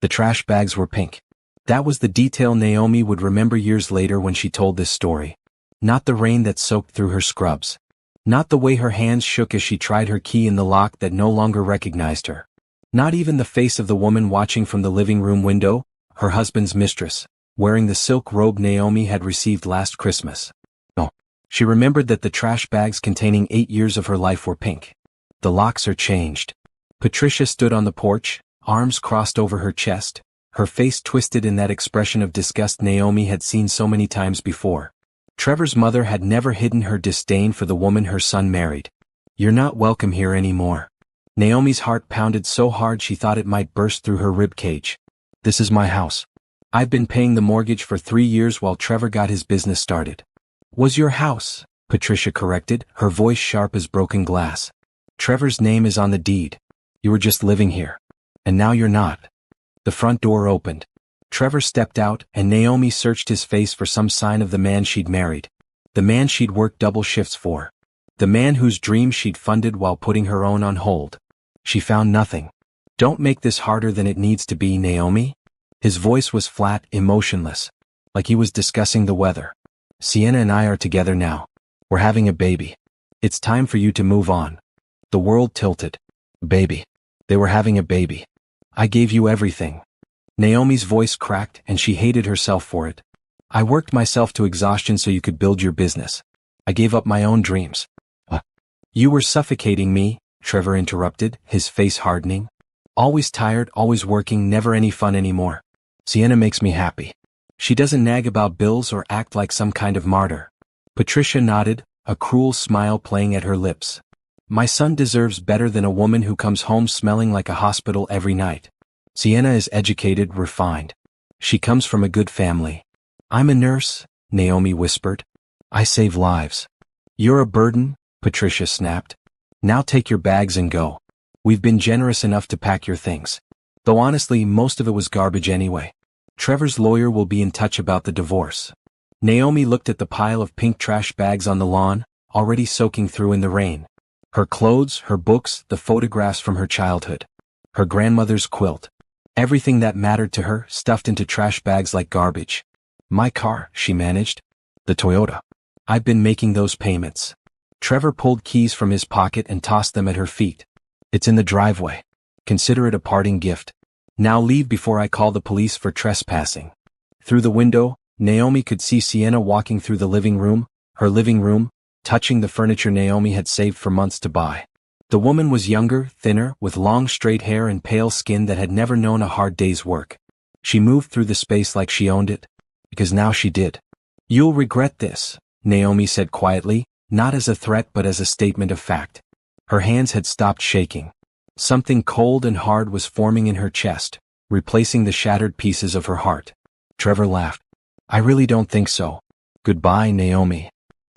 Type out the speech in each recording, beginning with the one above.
The trash bags were pink. That was the detail Naomi would remember years later when she told this story. Not the rain that soaked through her scrubs. Not the way her hands shook as she tried her key in the lock that no longer recognized her. Not even the face of the woman watching from the living room window, her husband's mistress, wearing the silk robe Naomi had received last Christmas. No. She remembered that the trash bags containing 8 years of her life were pink. The locks are changed. Patricia stood on the porch, arms crossed over her chest, her face twisted in that expression of disgust Naomi had seen so many times before. Trevor's mother had never hidden her disdain for the woman her son married. "You're not welcome here anymore." Naomi's heart pounded so hard she thought it might burst through her rib cage. "This is my house. I've been paying the mortgage for 3 years while Trevor got his business started." "Was your house," Patricia corrected, her voice sharp as broken glass. "Trevor's name is on the deed. You were just living here. And now you're not." The front door opened. Trevor stepped out, and Naomi searched his face for some sign of the man she'd married. The man she'd worked double shifts for. The man whose dreams she'd funded while putting her own on hold. She found nothing. "Don't make this harder than it needs to be, Naomi." His voice was flat, emotionless, like he was discussing the weather. "Sienna and I are together now. We're having a baby. It's time for you to move on." The world tilted. "Baby. They were having a baby. I gave you everything." Naomi's voice cracked, and she hated herself for it. "I worked myself to exhaustion so you could build your business. I gave up my own dreams." "You were suffocating me," Trevor interrupted, his face hardening. "Always tired, always working, never any fun anymore. Sienna makes me happy. She doesn't nag about bills or act like some kind of martyr." Patricia nodded, a cruel smile playing at her lips. "My son deserves better than a woman who comes home smelling like a hospital every night. Sienna is educated, refined. She comes from a good family." "I'm a nurse," Naomi whispered. "I save lives." "You're a burden," Patricia snapped. "Now take your bags and go. We've been generous enough to pack your things. Though honestly, most of it was garbage anyway. Trevor's lawyer will be in touch about the divorce." Naomi looked at the pile of pink trash bags on the lawn, already soaking through in the rain. Her clothes, her books, the photographs from her childhood. Her grandmother's quilt. Everything that mattered to her, stuffed into trash bags like garbage. "My car," she managed. "The Toyota. I've been making those payments." Trevor pulled keys from his pocket and tossed them at her feet. "It's in the driveway. Consider it a parting gift. Now leave before I call the police for trespassing." Through the window, Naomi could see Sienna walking through the living room, her living room, touching the furniture Naomi had saved for months to buy. The woman was younger, thinner, with long straight hair and pale skin that had never known a hard day's work. She moved through the space like she owned it, because now she did. "You'll regret this," Naomi said quietly, not as a threat but as a statement of fact. Her hands had stopped shaking. Something cold and hard was forming in her chest, replacing the shattered pieces of her heart. Trevor laughed. "I really don't think so. Goodbye, Naomi."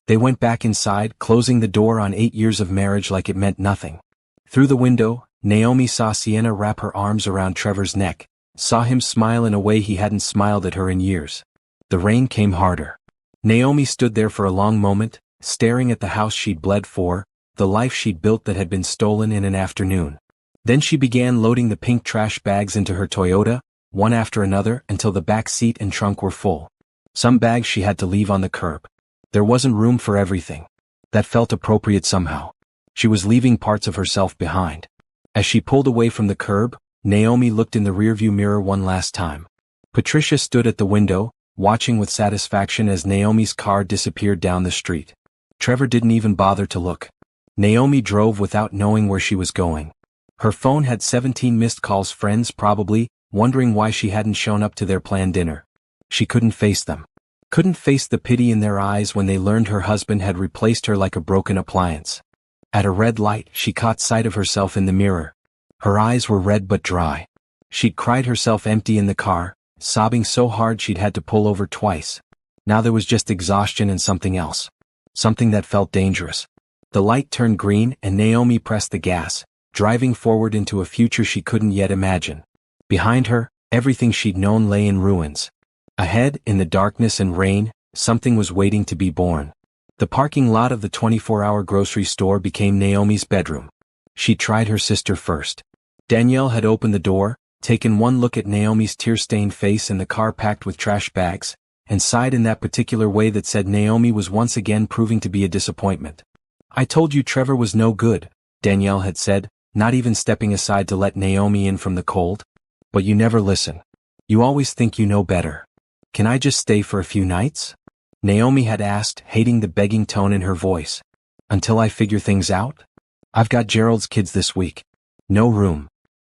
They went back inside, closing the door on 8 years of marriage like it meant nothing. Through the window, Naomi saw Sienna wrap her arms around Trevor's neck, saw him smile in a way he hadn't smiled at her in years. The rain came harder. Naomi stood there for a long moment, staring at the house she'd bled for, the life she'd built that had been stolen in an afternoon. Then she began loading the pink trash bags into her Toyota, one after another, until the back seat and trunk were full. Some bags she had to leave on the curb. There wasn't room for everything. That felt appropriate somehow. She was leaving parts of herself behind. As she pulled away from the curb, Naomi looked in the rearview mirror one last time. Patricia stood at the window, watching with satisfaction as Naomi's car disappeared down the street. Trevor didn't even bother to look. Naomi drove without knowing where she was going. Her phone had 17 missed calls, friends probably, wondering why she hadn't shown up to their planned dinner. She couldn't face them. Couldn't face the pity in their eyes when they learned her husband had replaced her like a broken appliance. At a red light, she caught sight of herself in the mirror. Her eyes were red but dry. She'd cried herself empty in the car, sobbing so hard she'd had to pull over twice. Now there was just exhaustion and something else. Something that felt dangerous. The light turned green and Naomi pressed the gas, driving forward into a future she couldn't yet imagine. Behind her, everything she'd known lay in ruins. Ahead, in the darkness and rain, something was waiting to be born. The parking lot of the 24-hour grocery store became Naomi's bedroom. She tried her sister first. Danielle had opened the door, taken one look at Naomi's tear-stained face in the car packed with trash bags, and sighed in that particular way that said Naomi was once again proving to be a disappointment. "I told you Trevor was no good," Danielle had said, not even stepping aside to let Naomi in from the cold. "But you never listen. You always think you know better. Can I just stay for a few nights?" Naomi had asked, hating the begging tone in her voice. "Until I figure things out? I've got Gerald's kids this week. No room."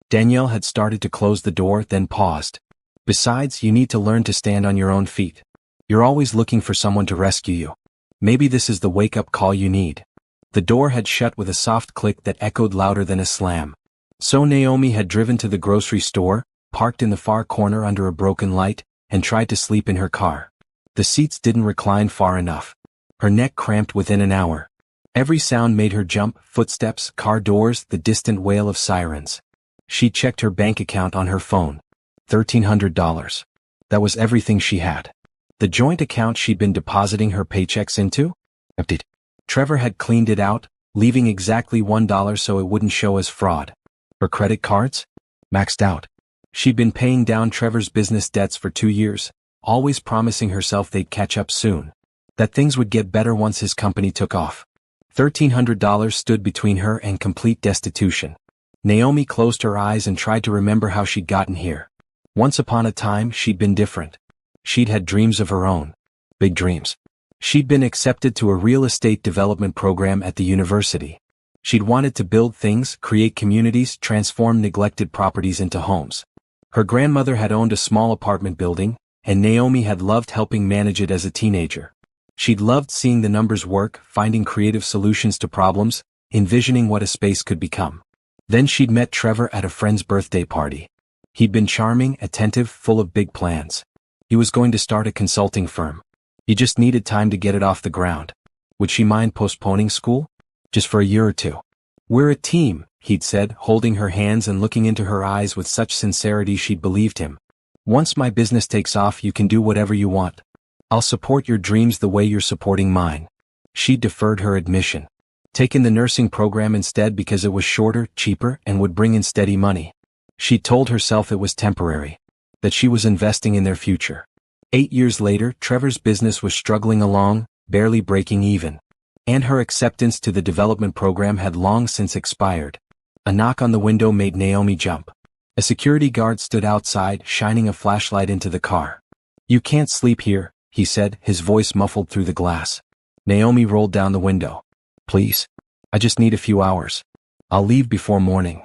Danielle had started to close the door, then paused. "Besides, you need to learn to stand on your own feet. You're always looking for someone to rescue you. Maybe this is the wake-up call you need." The door had shut with a soft click that echoed louder than a slam. So Naomi had driven to the grocery store, parked in the far corner under a broken light, and tried to sleep in her car. The seats didn't recline far enough. Her neck cramped within an hour. Every sound made her jump: footsteps, car doors, the distant wail of sirens. She checked her bank account on her phone. $1,300. That was everything she had. The joint account she'd been depositing her paychecks into? Emptied. Trevor had cleaned it out, leaving exactly $1 so it wouldn't show as fraud. Her credit cards? Maxed out. She'd been paying down Trevor's business debts for 2 years, always promising herself they'd catch up soon. That things would get better once his company took off. $1,300 stood between her and complete destitution. Naomi closed her eyes and tried to remember how she'd gotten here. Once upon a time, she'd been different. She'd had dreams of her own. Big dreams. She'd been accepted to a real estate development program at the university. She'd wanted to build things, create communities, transform neglected properties into homes. Her grandmother had owned a small apartment building, and Naomi had loved helping manage it as a teenager. She'd loved seeing the numbers work, finding creative solutions to problems, envisioning what a space could become. Then she'd met Trevor at a friend's birthday party. He'd been charming, attentive, full of big plans. He was going to start a consulting firm. He just needed time to get it off the ground. Would she mind postponing school? Just for a year or two. "We're a team," he'd said, holding her hands and looking into her eyes with such sincerity she'd believed him. "Once my business takes off, you can do whatever you want. I'll support your dreams the way you're supporting mine." She deferred her admission. Taken the nursing program instead because it was shorter, cheaper, and would bring in steady money. She told herself it was temporary. That she was investing in their future. 8 years later, Trevor's business was struggling along, barely breaking even. And her acceptance to the development program had long since expired. A knock on the window made Naomi jump. A security guard stood outside, shining a flashlight into the car. "You can't sleep here," he said, his voice muffled through the glass. Naomi rolled down the window. "Please. I just need a few hours. I'll leave before morning.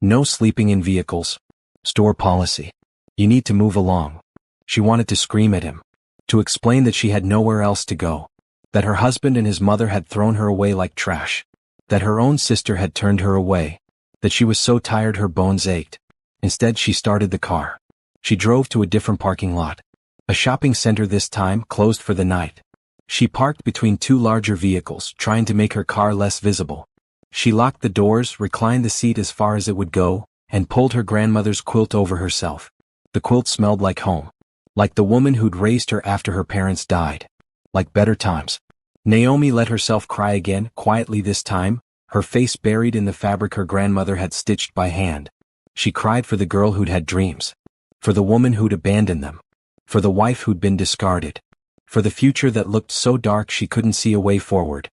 No sleeping in vehicles. Store policy. You need to move along." She wanted to scream at him. To explain that she had nowhere else to go. That her husband and his mother had thrown her away like trash. That her own sister had turned her away. That she was so tired her bones ached. Instead, she started the car. She drove to a different parking lot. A shopping center this time, closed for the night. She parked between 2 larger vehicles, trying to make her car less visible. She locked the doors, reclined the seat as far as it would go, and pulled her grandmother's quilt over herself. The quilt smelled like home. Like the woman who'd raised her after her parents died. Like better times. Naomi let herself cry again, quietly this time, her face buried in the fabric her grandmother had stitched by hand. She cried for the girl who'd had dreams. For the woman who'd abandoned them. For the wife who'd been discarded. For the future that looked so dark she couldn't see a way forward.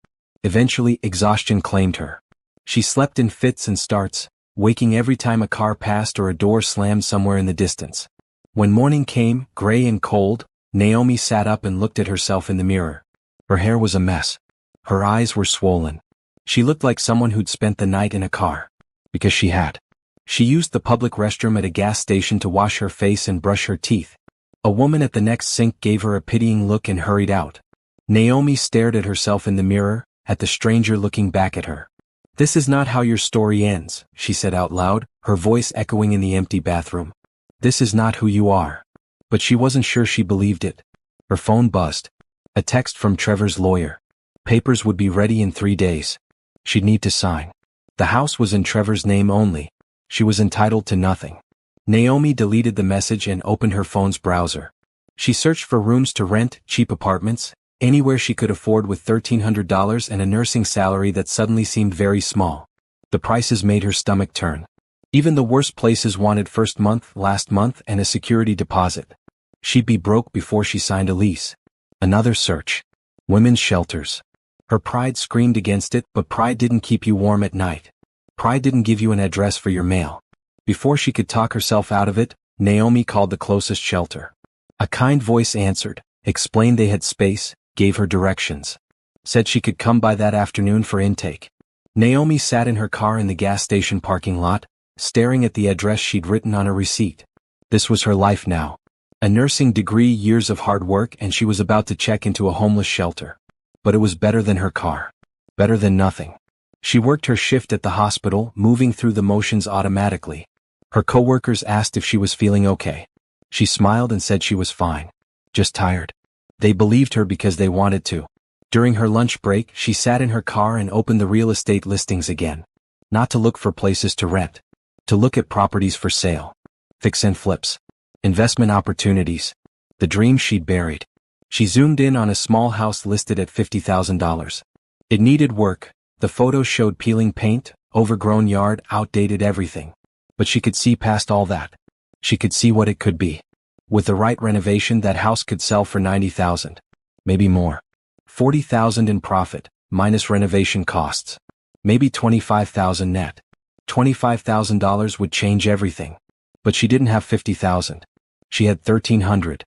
Eventually, exhaustion claimed her. She slept in fits and starts, waking every time a car passed or a door slammed somewhere in the distance. When morning came, gray and cold, Naomi sat up and looked at herself in the mirror. Her hair was a mess. Her eyes were swollen. She looked like someone who'd spent the night in a car. Because she had. She used the public restroom at a gas station to wash her face and brush her teeth. A woman at the next sink gave her a pitying look and hurried out. Naomi stared at herself in the mirror, at the stranger looking back at her. "This is not how your story ends," she said out loud, her voice echoing in the empty bathroom. "This is not who you are." But she wasn't sure she believed it. Her phone buzzed. A text from Trevor's lawyer. Papers would be ready in 3 days. She'd need to sign. The house was in Trevor's name only. She was entitled to nothing. Naomi deleted the message and opened her phone's browser. She searched for rooms to rent, cheap apartments, anywhere she could afford with $1,300 and a nursing salary that suddenly seemed very small. The prices made her stomach turn. Even the worst places wanted first month, last month, and a security deposit. She'd be broke before she signed a lease. Another search. Women's shelters. Her pride screamed against it, but pride didn't keep you warm at night. Pride didn't give you an address for your mail. Before she could talk herself out of it, Naomi called the closest shelter. A kind voice answered, explained they had space, gave her directions. Said she could come by that afternoon for intake. Naomi sat in her car in the gas station parking lot, staring at the address she'd written on a receipt. This was her life now. A nursing degree, years of hard work, and she was about to check into a homeless shelter. But it was better than her car. Better than nothing. She worked her shift at the hospital, moving through the motions automatically. Her coworkers asked if she was feeling okay. She smiled and said she was fine. Just tired. They believed her because they wanted to. During her lunch break, she sat in her car and opened the real estate listings again. Not to look for places to rent. To look at properties for sale. Fix and flips. Investment opportunities. The dream she'd buried. She zoomed in on a small house listed at $50,000. It needed work. The photos showed peeling paint, overgrown yard, outdated everything. But she could see past all that. She could see what it could be. With the right renovation, that house could sell for $90,000. Maybe more. $40,000 in profit, minus renovation costs. Maybe $25,000 net. $25,000 would change everything. But she didn't have $50,000. She had $1,300.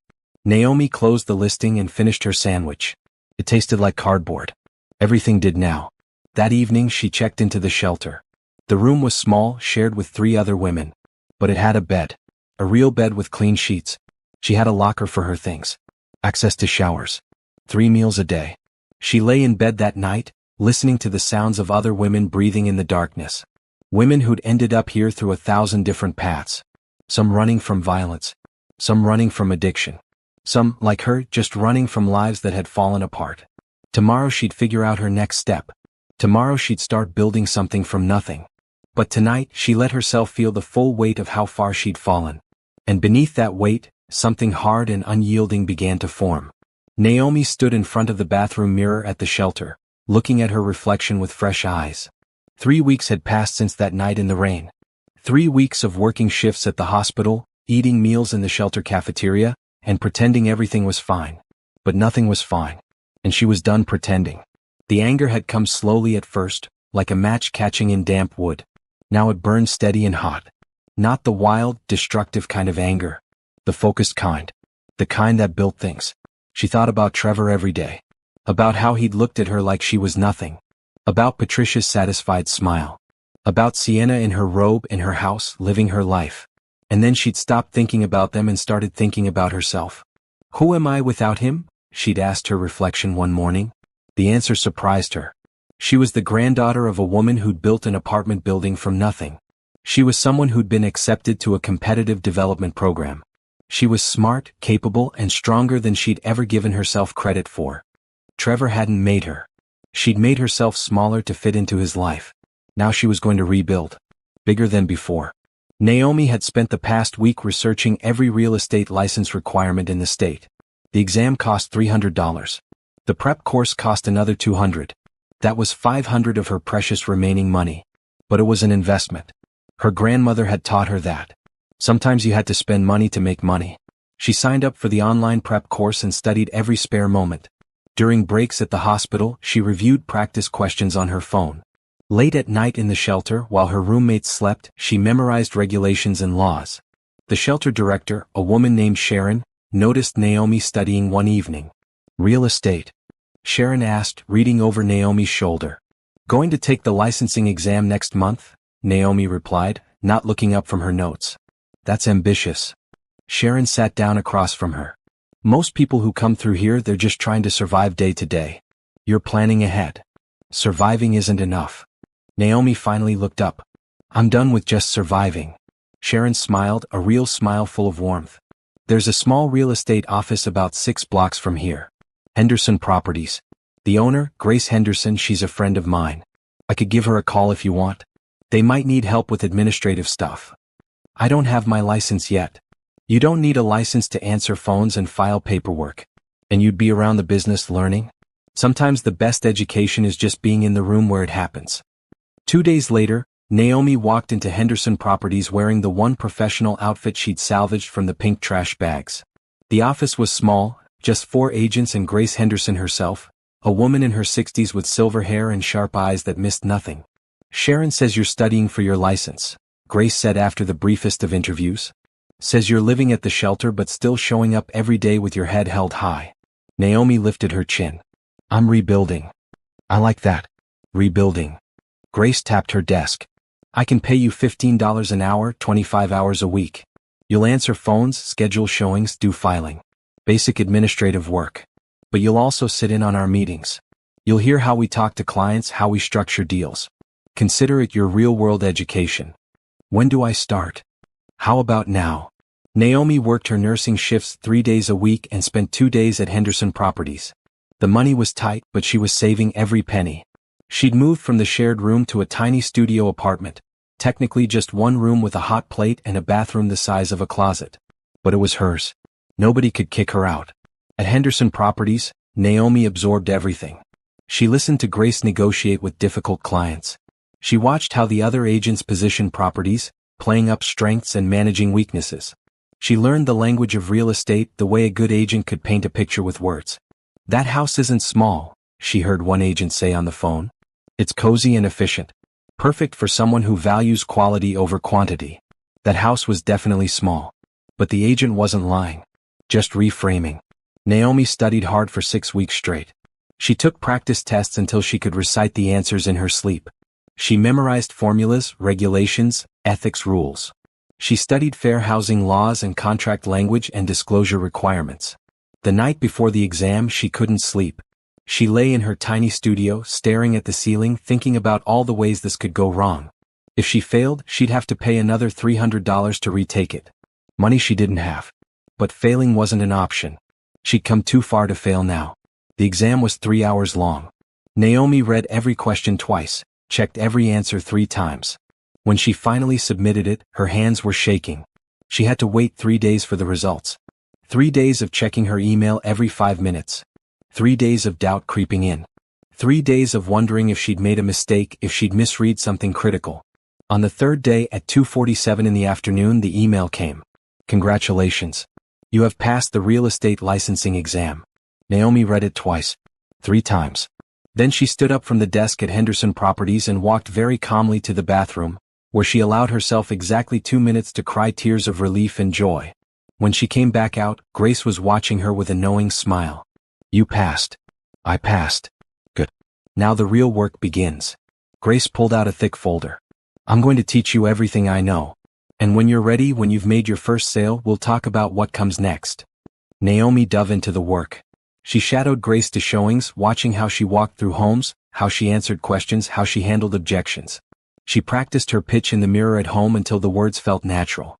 Naomi closed the listing and finished her sandwich. It tasted like cardboard. Everything did now. That evening she checked into the shelter. The room was small, shared with 3 other women. But it had a bed. A real bed with clean sheets. She had a locker for her things. Access to showers. 3 meals a day. She lay in bed that night, listening to the sounds of other women breathing in the darkness. Women who'd ended up here through 1,000 different paths. Some running from violence. Some running from addiction. Some, like her, just running from lives that had fallen apart. Tomorrow she'd figure out her next step. Tomorrow she'd start building something from nothing. But tonight she let herself feel the full weight of how far she'd fallen. And beneath that weight, something hard and unyielding began to form. Naomi stood in front of the bathroom mirror at the shelter, looking at her reflection with fresh eyes. 3 weeks had passed since that night in the rain. 3 weeks of working shifts at the hospital, eating meals in the shelter cafeteria, and pretending everything was fine. But nothing was fine. And she was done pretending. The anger had come slowly at first, like a match catching in damp wood. Now it burned steady and hot. Not the wild, destructive kind of anger. The focused kind. The kind that built things. She thought about Trevor every day. About how he'd looked at her like she was nothing. About Patricia's satisfied smile. About Sienna in her robe in her house, living her life. And then she'd stopped thinking about them and started thinking about herself. Who am I without him? She'd asked her reflection one morning. The answer surprised her. She was the granddaughter of a woman who'd built an apartment building from nothing. She was someone who'd been accepted to a competitive development program. She was smart, capable, and stronger than she'd ever given herself credit for. Trevor hadn't made her. She'd made herself smaller to fit into his life. Now she was going to rebuild. Bigger than before. Naomi had spent the past week researching every real estate license requirement in the state. The exam cost $300. The prep course cost another $200. That was $500 of her precious remaining money. But it was an investment. Her grandmother had taught her that. Sometimes you had to spend money to make money. She signed up for the online prep course and studied every spare moment. During breaks at the hospital, she reviewed practice questions on her phone. Late at night in the shelter, while her roommates slept, she memorized regulations and laws. The shelter director, a woman named Sharon, noticed Naomi studying one evening. Real estate. Sharon asked, reading over Naomi's shoulder. Going to take the licensing exam next month? Naomi replied, not looking up from her notes. That's ambitious. Sharon sat down across from her. Most people who come through here, they're just trying to survive day to day. You're planning ahead. Surviving isn't enough. Naomi finally looked up. I'm done with just surviving. Sharon smiled, a real smile full of warmth. There's a small real estate office about 6 blocks from here. Henderson Properties. The owner, Grace Henderson, she's a friend of mine. I could give her a call if you want. They might need help with administrative stuff. I don't have my license yet. You don't need a license to answer phones and file paperwork. And you'd be around the business learning? Sometimes the best education is just being in the room where it happens. 2 days later, Naomi walked into Henderson Properties wearing the one professional outfit she'd salvaged from the pink trash bags. The office was small, just 4 agents and Grace Henderson herself, a woman in her 60s with silver hair and sharp eyes that missed nothing. "Sharon says you're studying for your license," Grace said after the briefest of interviews. "Says you're living at the shelter but still showing up every day with your head held high." Naomi lifted her chin. "I'm rebuilding." "I like that. Rebuilding." Grace tapped her desk. "I can pay you $15 an hour, 25 hours a week. You'll answer phones, schedule showings, do filing. Basic administrative work. But you'll also sit in on our meetings. You'll hear how we talk to clients, how we structure deals. Consider it your real-world education." "When do I start?" "How about now?" Naomi worked her nursing shifts 3 days a week and spent 2 days at Henderson Properties. The money was tight, but she was saving every penny. She'd moved from the shared room to a tiny studio apartment, technically just one room with a hot plate and a bathroom the size of a closet. But it was hers. Nobody could kick her out. At Henderson Properties, Naomi absorbed everything. She listened to Grace negotiate with difficult clients. She watched how the other agents positioned properties, playing up strengths and managing weaknesses. She learned the language of real estate the way a good agent could paint a picture with words. "That house isn't small," she heard one agent say on the phone. "It's cozy and efficient. Perfect for someone who values quality over quantity." That house was definitely small. But the agent wasn't lying. Just reframing. Naomi studied hard for 6 weeks straight. She took practice tests until she could recite the answers in her sleep. She memorized formulas, regulations, ethics rules. She studied fair housing laws and contract language and disclosure requirements. The night before the exam, she couldn't sleep. She lay in her tiny studio, staring at the ceiling, thinking about all the ways this could go wrong. If she failed, she'd have to pay another $300 to retake it. Money she didn't have. But failing wasn't an option. She'd come too far to fail now. The exam was 3 hours long. Naomi read every question twice, checked every answer 3 times. When she finally submitted it, her hands were shaking. She had to wait 3 days for the results. 3 days of checking her email every 5 minutes. 3 days of doubt creeping in. 3 days of wondering if she'd made a mistake, if she'd misread something critical. On the 3rd day at 2:47 in the afternoon, the email came. "Congratulations. You have passed the real estate licensing exam." Naomi read it twice. 3 times. Then she stood up from the desk at Henderson Properties and walked very calmly to the bathroom, where she allowed herself exactly 2 minutes to cry tears of relief and joy. When she came back out, Grace was watching her with a knowing smile. "You passed." "I passed." "Good. Now the real work begins." Grace pulled out a thick folder. "I'm going to teach you everything I know. And when you're ready, when you've made your first sale, we'll talk about what comes next." Naomi dove into the work. She shadowed Grace to showings, watching how she walked through homes, how she answered questions, how she handled objections. She practiced her pitch in the mirror at home until the words felt natural.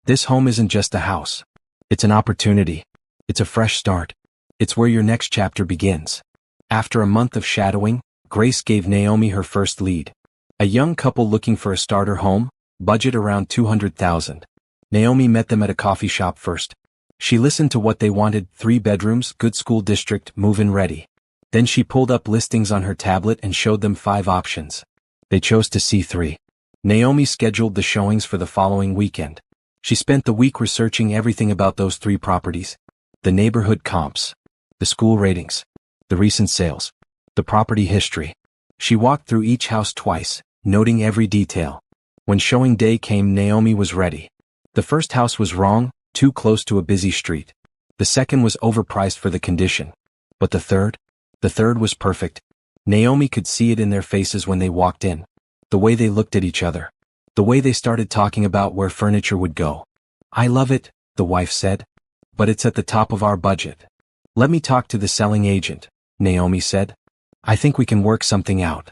This home isn't just a house. It's an opportunity. It's a fresh start. It's where your next chapter begins. After a month of shadowing, Grace gave Naomi her first lead. A young couple looking for a starter home, budget around $200,000. Naomi met them at a coffee shop first. She listened to what they wanted: 3 bedrooms, good school district, move-in ready. Then she pulled up listings on her tablet and showed them 5 options. They chose to see 3. Naomi scheduled the showings for the following weekend. She spent the week researching everything about those 3 properties. The neighborhood comps. The school ratings. The recent sales. The property history. She walked through each house twice, noting every detail. When showing day came, Naomi was ready. The first house was wrong, too close to a busy street. The second was overpriced for the condition. But the third? The third was perfect. Naomi could see it in their faces when they walked in. The way they looked at each other. The way they started talking about where furniture would go. "I love it," the wife said. "But it's at the top of our budget." "Let me talk to the selling agent," Naomi said. "I think we can work something out."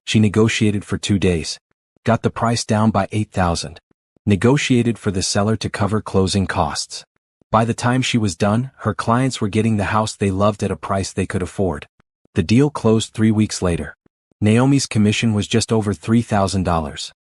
She negotiated for 2 days. Got the price down by $8,000. Negotiated for the seller to cover closing costs. By the time she was done, her clients were getting the house they loved at a price they could afford. The deal closed 3 weeks later. Naomi's commission was just over $3,000.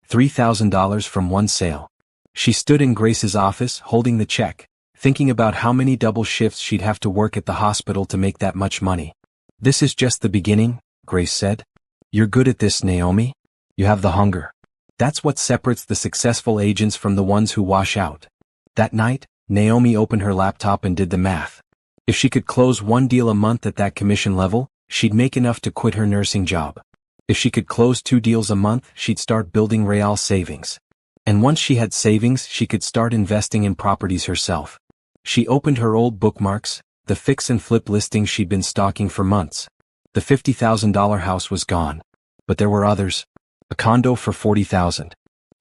$3,000 from one sale. She stood in Grace's office, holding the check, thinking about how many double shifts she'd have to work at the hospital to make that much money. "This is just the beginning," Grace said. "You're good at this, Naomi. You have the hunger." That's what separates the successful agents from the ones who wash out. That night, Naomi opened her laptop and did the math. If she could close one deal a month at that commission level, she'd make enough to quit her nursing job. If she could close 2 deals a month, she'd start building real savings. And once she had savings, she could start investing in properties herself. She opened her old bookmarks, the fix and flip listings she'd been stalking for months. The $50,000 house was gone. But there were others. A condo for $40,000.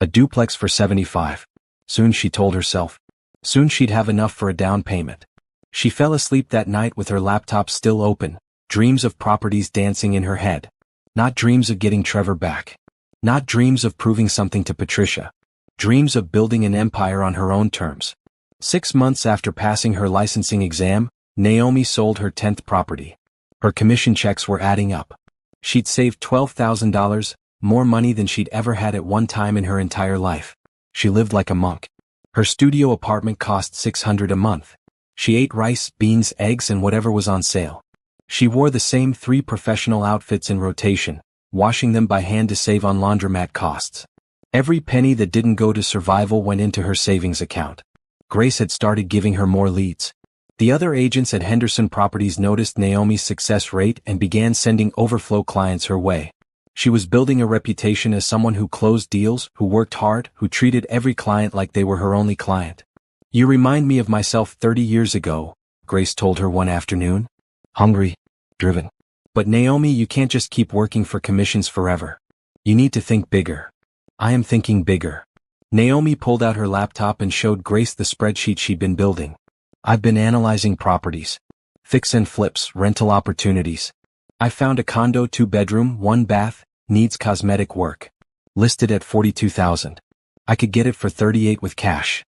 A duplex for $75,000. Soon, she told herself. Soon she'd have enough for a down payment. She fell asleep that night with her laptop still open, dreams of properties dancing in her head. Not dreams of getting Trevor back. Not dreams of proving something to Patricia. Dreams of building an empire on her own terms. 6 months after passing her licensing exam, Naomi sold her 10th property. Her commission checks were adding up. She'd saved $12,000, more money than she'd ever had at one time in her entire life. She lived like a monk. Her studio apartment cost $600 a month. She ate rice, beans, eggs, and whatever was on sale. She wore the same 3 professional outfits in rotation, washing them by hand to save on laundromat costs. Every penny that didn't go to survival went into her savings account. Grace had started giving her more leads. The other agents at Henderson Properties noticed Naomi's success rate and began sending overflow clients her way. She was building a reputation as someone who closed deals, who worked hard, who treated every client like they were her only client. "You remind me of myself 30 years ago," Grace told her one afternoon. "Hungry, driven. But Naomi, you can't just keep working for commissions forever. You need to think bigger." "I am thinking bigger." Naomi pulled out her laptop and showed Grace the spreadsheet she'd been building. "I've been analyzing properties. Fix and flips, rental opportunities. I found a condo 2-bedroom, 1 bath, needs cosmetic work. Listed at $42,000. I could get it for $38,000 with cash."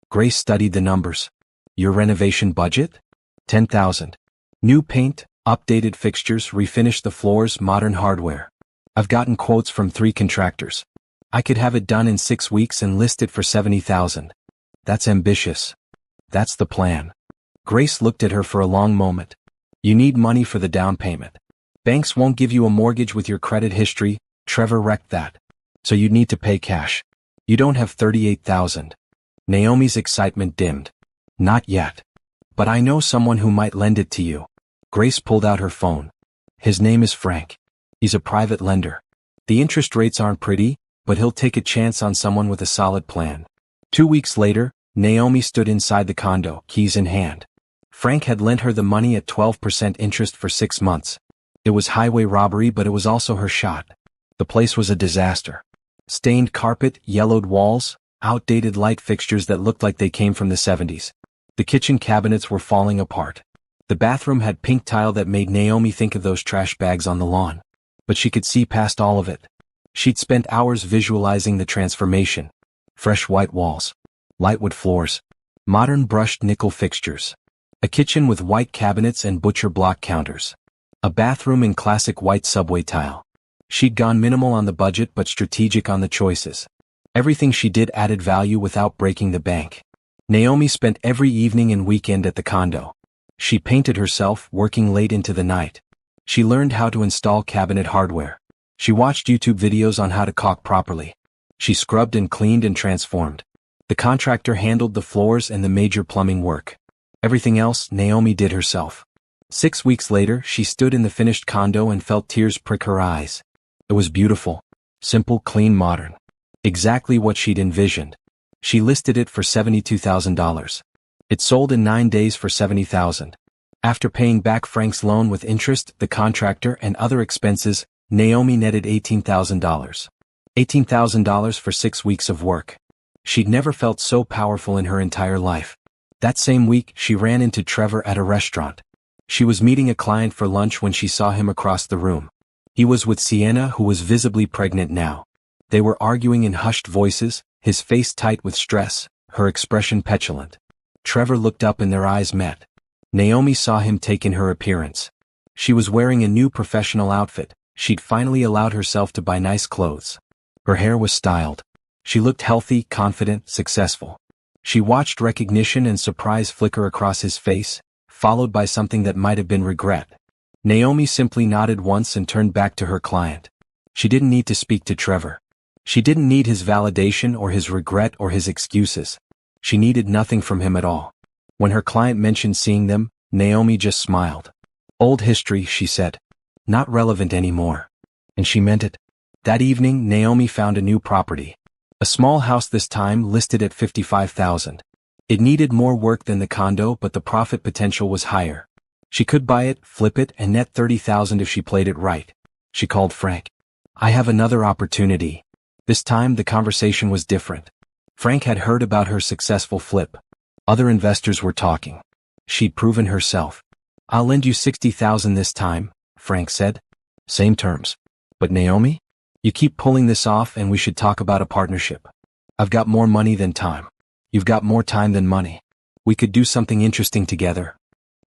Grace studied the numbers. "Your renovation budget?" $10,000. "New paint, updated fixtures, refinish the floors, modern hardware. I've gotten quotes from 3 contractors. I could have it done in 6 weeks and list it for $70,000. "That's ambitious." "That's the plan." Grace looked at her for a long moment. "You need money for the down payment. Banks won't give you a mortgage with your credit history. Trevor wrecked that. So you'd need to pay cash. You don't have $38,000. Naomi's excitement dimmed. "Not yet. But I know someone who might lend it to you." Grace pulled out her phone. "His name is Frank. He's a private lender. The interest rates aren't pretty, but he'll take a chance on someone with a solid plan." 2 weeks later, Naomi stood inside the condo, keys in hand. Frank had lent her the money at 12% interest for 6 months. It was highway robbery, but it was also her shot. The place was a disaster. Stained carpet, yellowed walls, outdated light fixtures that looked like they came from the 70s. The kitchen cabinets were falling apart. The bathroom had pink tile that made Naomi think of those trash bags on the lawn. But she could see past all of it. She'd spent hours visualizing the transformation. Fresh white walls. Light wood floors. Modern brushed nickel fixtures. A kitchen with white cabinets and butcher block counters. A bathroom in classic white subway tile. She'd gone minimal on the budget but strategic on the choices. Everything she did added value without breaking the bank. Naomi spent every evening and weekend at the condo. She painted herself, working late into the night. She learned how to install cabinet hardware. She watched YouTube videos on how to caulk properly. She scrubbed and cleaned and transformed. The contractor handled the floors and the major plumbing work. Everything else, Naomi did herself. 6 weeks later, she stood in the finished condo and felt tears prick her eyes. It was beautiful. Simple, clean, modern. Exactly what she'd envisioned. She listed it for $72,000. It sold in 9 days for $70,000. After paying back Frank's loan with interest, the contractor, and other expenses, Naomi netted $18,000. $18,000 for 6 weeks of work. She'd never felt so powerful in her entire life. That same week, she ran into Trevor at a restaurant. She was meeting a client for lunch when she saw him across the room. He was with Sienna, who was visibly pregnant now. They were arguing in hushed voices, his face tight with stress, her expression petulant. Trevor looked up and their eyes met. Naomi saw him take in her appearance. She was wearing a new professional outfit. She'd finally allowed herself to buy nice clothes. Her hair was styled. She looked healthy, confident, successful. She watched recognition and surprise flicker across his face, followed by something that might have been regret. Naomi simply nodded once and turned back to her client. She didn't need to speak to Trevor. She didn't need his validation or his regret or his excuses. She needed nothing from him at all. When her client mentioned seeing them, Naomi just smiled. Old history, she said. Not relevant anymore. And she meant it. That evening, Naomi found a new property. A small house this time listed at $55,000. It needed more work than the condo, but the profit potential was higher. She could buy it, flip it, and net $30,000 if she played it right. She called Frank. I have another opportunity. This time the conversation was different. Frank had heard about her successful flip. Other investors were talking. She'd proven herself. I'll lend you $60,000 this time, Frank said. Same terms. But Naomi? You keep pulling this off and we should talk about a partnership. I've got more money than time. You've got more time than money. We could do something interesting together.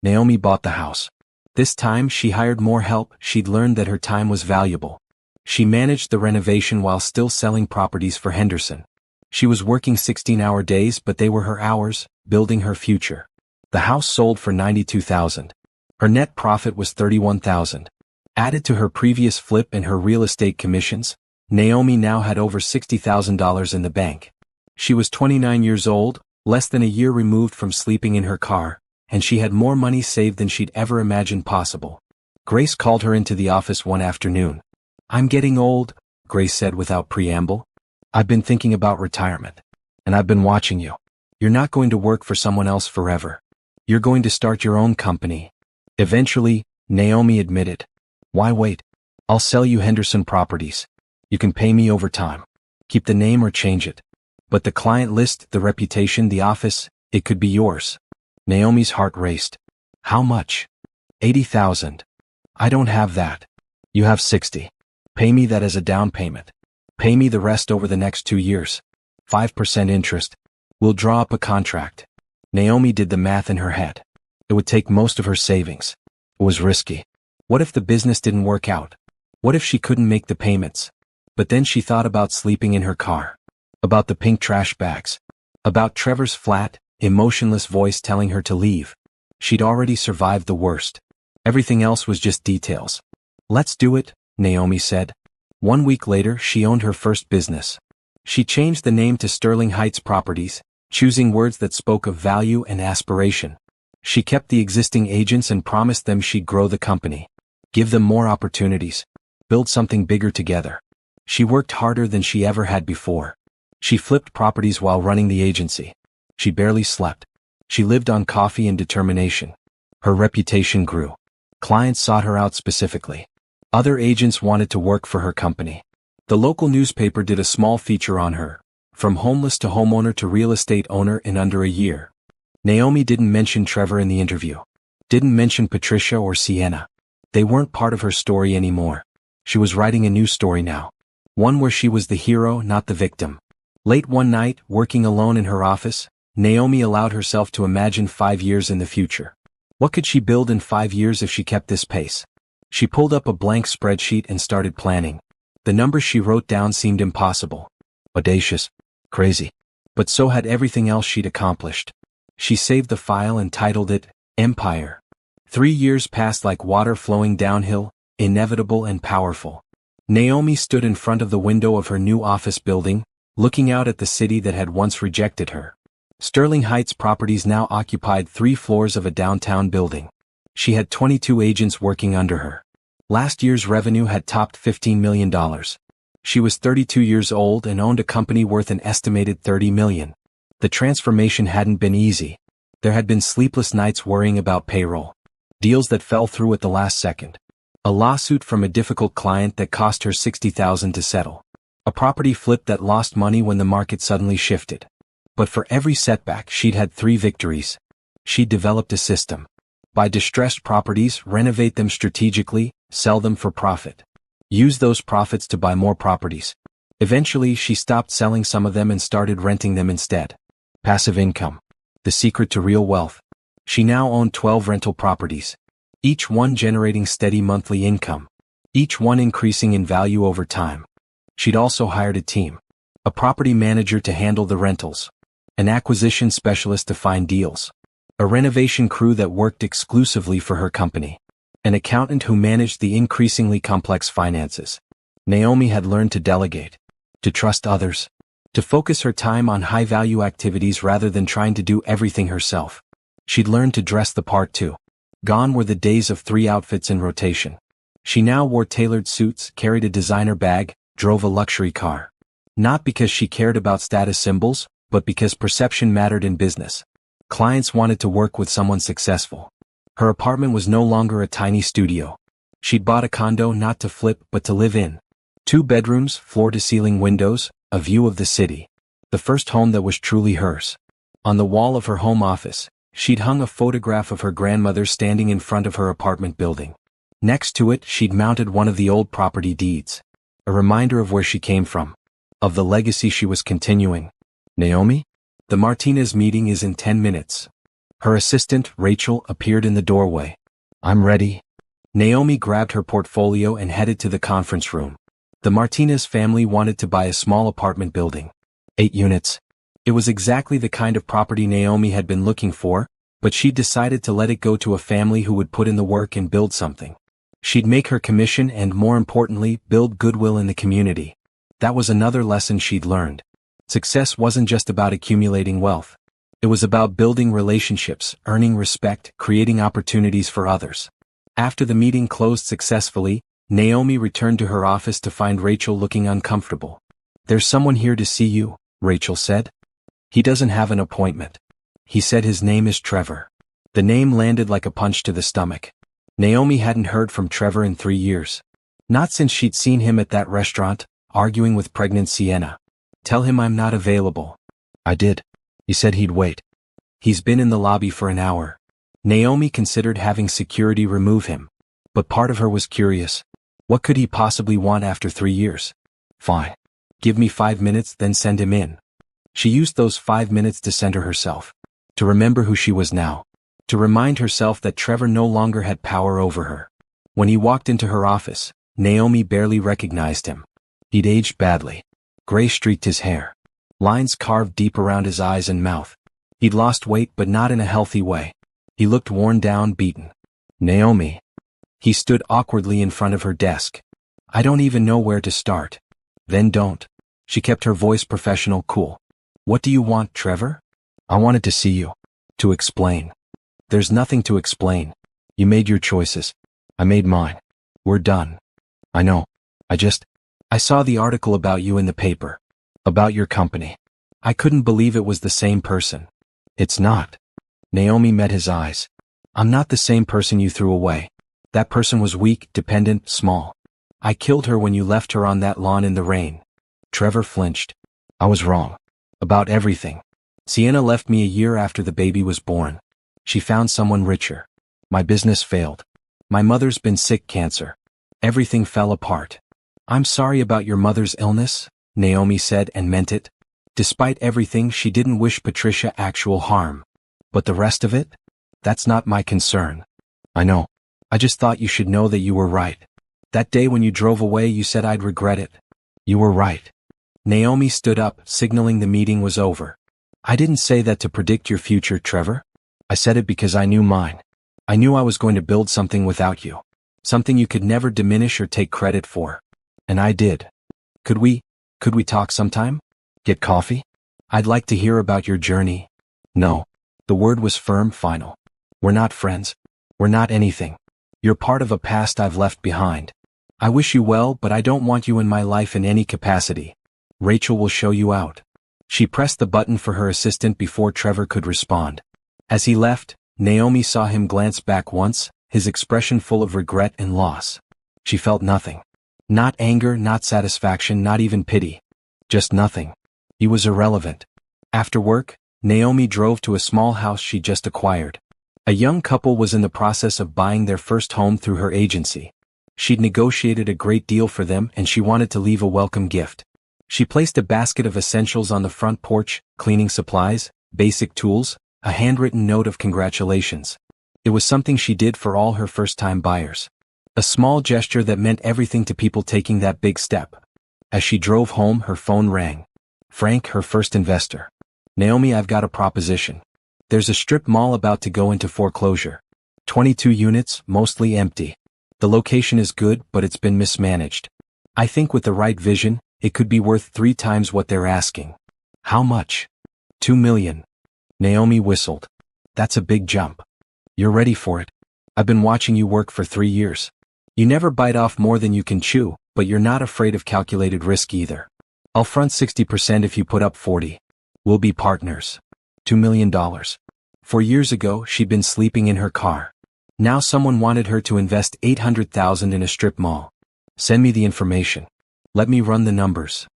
Naomi bought the house. This time she hired more help. She'd learned that her time was valuable. She managed the renovation while still selling properties for Henderson. She was working 16-hour days, but they were her hours, building her future. The house sold for $92,000. Her net profit was $31,000. Added to her previous flip and her real estate commissions, Naomi now had over $60,000 in the bank. She was 29 years old, less than a year removed from sleeping in her car, and she had more money saved than she'd ever imagined possible. Grace called her into the office one afternoon. I'm getting old, Grace said without preamble. I've been thinking about retirement. And I've been watching you. You're not going to work for someone else forever. You're going to start your own company. Eventually, Naomi admitted. Why wait? I'll sell you Henderson Properties. You can pay me over time. Keep the name or change it. But the client list, the reputation, the office, it could be yours. Naomi's heart raced. How much? $80,000. I don't have that. You have 60. Pay me that as a down payment. Pay me the rest over the next 2 years. 5% interest. We'll draw up a contract. Naomi did the math in her head. It would take most of her savings. It was risky. What if the business didn't work out? What if she couldn't make the payments? But then she thought about sleeping in her car. About the pink trash bags. About Trevor's flat, emotionless voice telling her to leave. She'd already survived the worst. Everything else was just details. Let's do it, Naomi said. 1 week later, she owned her first business. She changed the name to Sterling Heights Properties, choosing words that spoke of value and aspiration. She kept the existing agents and promised them she'd grow the company. Give them more opportunities. Build something bigger together. She worked harder than she ever had before. She flipped properties while running the agency. She barely slept. She lived on coffee and determination. Her reputation grew. Clients sought her out specifically. Other agents wanted to work for her company. The local newspaper did a small feature on her, from homeless to homeowner to real estate owner in under a year. Naomi didn't mention Trevor in the interview. Didn't mention Patricia or Sienna. They weren't part of her story anymore. She was writing a new story now. One where she was the hero, not the victim. Late one night, working alone in her office, Naomi allowed herself to imagine 5 years in the future. What could she build in 5 years if she kept this pace? She pulled up a blank spreadsheet and started planning. The numbers she wrote down seemed impossible. Audacious. Crazy. But so had everything else she'd accomplished. She saved the file and titled it, Empire. 3 years passed like water flowing downhill, inevitable and powerful. Naomi stood in front of the window of her new office building, looking out at the city that had once rejected her. Sterling Heights Properties now occupied 3 floors of a downtown building. She had 22 agents working under her. Last year's revenue had topped $15 million. She was 32 years old and owned a company worth an estimated $30 million. The transformation hadn't been easy. There had been sleepless nights worrying about payroll. Deals that fell through at the last second. A lawsuit from a difficult client that cost her $60,000 to settle. A property flip that lost money when the market suddenly shifted. But for every setback, she'd had 3 victories. She'd developed a system. Buy distressed properties, renovate them strategically, sell them for profit. Use those profits to buy more properties. Eventually, she stopped selling some of them and started renting them instead. Passive income. The secret to real wealth. She now owned 12 rental properties. Each one generating steady monthly income. Each one increasing in value over time. She'd also hired a team. A property manager to handle the rentals. An acquisition specialist to find deals. A renovation crew that worked exclusively for her company. An accountant who managed the increasingly complex finances. Naomi had learned to delegate. to trust others, to focus her time on high-value activities rather than trying to do everything herself. She'd learned to dress the part too. Gone were the days of 3 outfits in rotation. She now wore tailored suits, carried a designer bag, drove a luxury car. Not because she cared about status symbols, but because perception mattered in business. Clients wanted to work with someone successful. Her apartment was no longer a tiny studio. She'd bought a condo not to flip but to live in. 2 bedrooms, floor-to-ceiling windows, a view of the city. The first home that was truly hers. On the wall of her home office, she'd hung a photograph of her grandmother standing in front of her apartment building. Next to it, she'd mounted one of the old property deeds. A reminder of where she came from. Of the legacy she was continuing. Naomi? The Martinez meeting is in 10 minutes. Her assistant, Rachel, appeared in the doorway. I'm ready. Naomi grabbed her portfolio and headed to the conference room. The Martinez family wanted to buy a small apartment building. 8 units. It was exactly the kind of property Naomi had been looking for, but she'd decided to let it go to a family who would put in the work and build something. She'd make her commission and, more importantly, build goodwill in the community. That was another lesson she'd learned. Success wasn't just about accumulating wealth. It was about building relationships, earning respect, creating opportunities for others. After the meeting closed successfully, Naomi returned to her office to find Rachel looking uncomfortable. There's someone here to see you, Rachel said. He doesn't have an appointment. He said his name is Trevor. The name landed like a punch to the stomach. Naomi hadn't heard from Trevor in 3 years. Not since she'd seen him at that restaurant, arguing with pregnant Sienna. Tell him I'm not available. I did. He said he'd wait. He's been in the lobby for an hour. Naomi considered having security remove him. But part of her was curious. What could he possibly want after 3 years? Fine. Give me 5 minutes, then send him in. She used those 5 minutes to center herself. To remember who she was now. To remind herself that Trevor no longer had power over her. When he walked into her office, Naomi barely recognized him. He'd aged badly. Gray streaked his hair. Lines carved deep around his eyes and mouth. He'd lost weight but not in a healthy way. He looked worn down, beaten. Naomi. He stood awkwardly in front of her desk. I don't even know where to start. Then don't. She kept her voice professional, cool. What do you want, Trevor? I wanted to see you. To explain. There's nothing to explain. You made your choices. I made mine. We're done. I know. I saw the article about you in the paper. About your company. I couldn't believe it was the same person. It's not. Naomi met his eyes. I'm not the same person you threw away. That person was weak, dependent, small. I killed her when you left her on that lawn in the rain. Trevor flinched. I was wrong. About everything. Sienna left me a year after the baby was born. She found someone richer. My business failed. My mother's been sick, cancer. Everything fell apart. I'm sorry about your mother's illness, Naomi said and meant it. Despite everything, she didn't wish Patricia actual harm. But the rest of it? That's not my concern. I know. I just thought you should know that you were right. That day when you drove away, you said I'd regret it. You were right. Naomi stood up, signaling the meeting was over. I didn't say that to predict your future, Trevor. I said it because I knew mine. I knew I was going to build something without you. Something you could never diminish or take credit for. And I did. Could we talk sometime? Get coffee? I'd like to hear about your journey. No. The word was firm, final. We're not friends. We're not anything. You're part of a past I've left behind. I wish you well, but I don't want you in my life in any capacity. Rachel will show you out. She pressed the button for her assistant before Trevor could respond. As he left, Naomi saw him glance back once, his expression full of regret and loss. She felt nothing. Not anger, not satisfaction, not even pity. Just nothing. He was irrelevant. After work, Naomi drove to a small house she just acquired. A young couple was in the process of buying their first home through her agency. She'd negotiated a great deal for them and she wanted to leave a welcome gift. She placed a basket of essentials on the front porch, cleaning supplies, basic tools, a handwritten note of congratulations. It was something she did for all her first-time buyers. A small gesture that meant everything to people taking that big step. As she drove home, her phone rang. Frank, her first investor. Naomi, I've got a proposition. There's a strip mall about to go into foreclosure. 22 units, mostly empty. The location is good, but it's been mismanaged. I think with the right vision, It could be worth 3 times what they're asking. How much? 2 million. Naomi whistled. That's a big jump. You're ready for it. I've been watching you work for 3 years. You never bite off more than you can chew, but you're not afraid of calculated risk either. I'll front 60% if you put up 40. We'll be partners. $2 million. 4 years ago, she'd been sleeping in her car. Now someone wanted her to invest $800,000 in a strip mall. Send me the information. Let me run the numbers.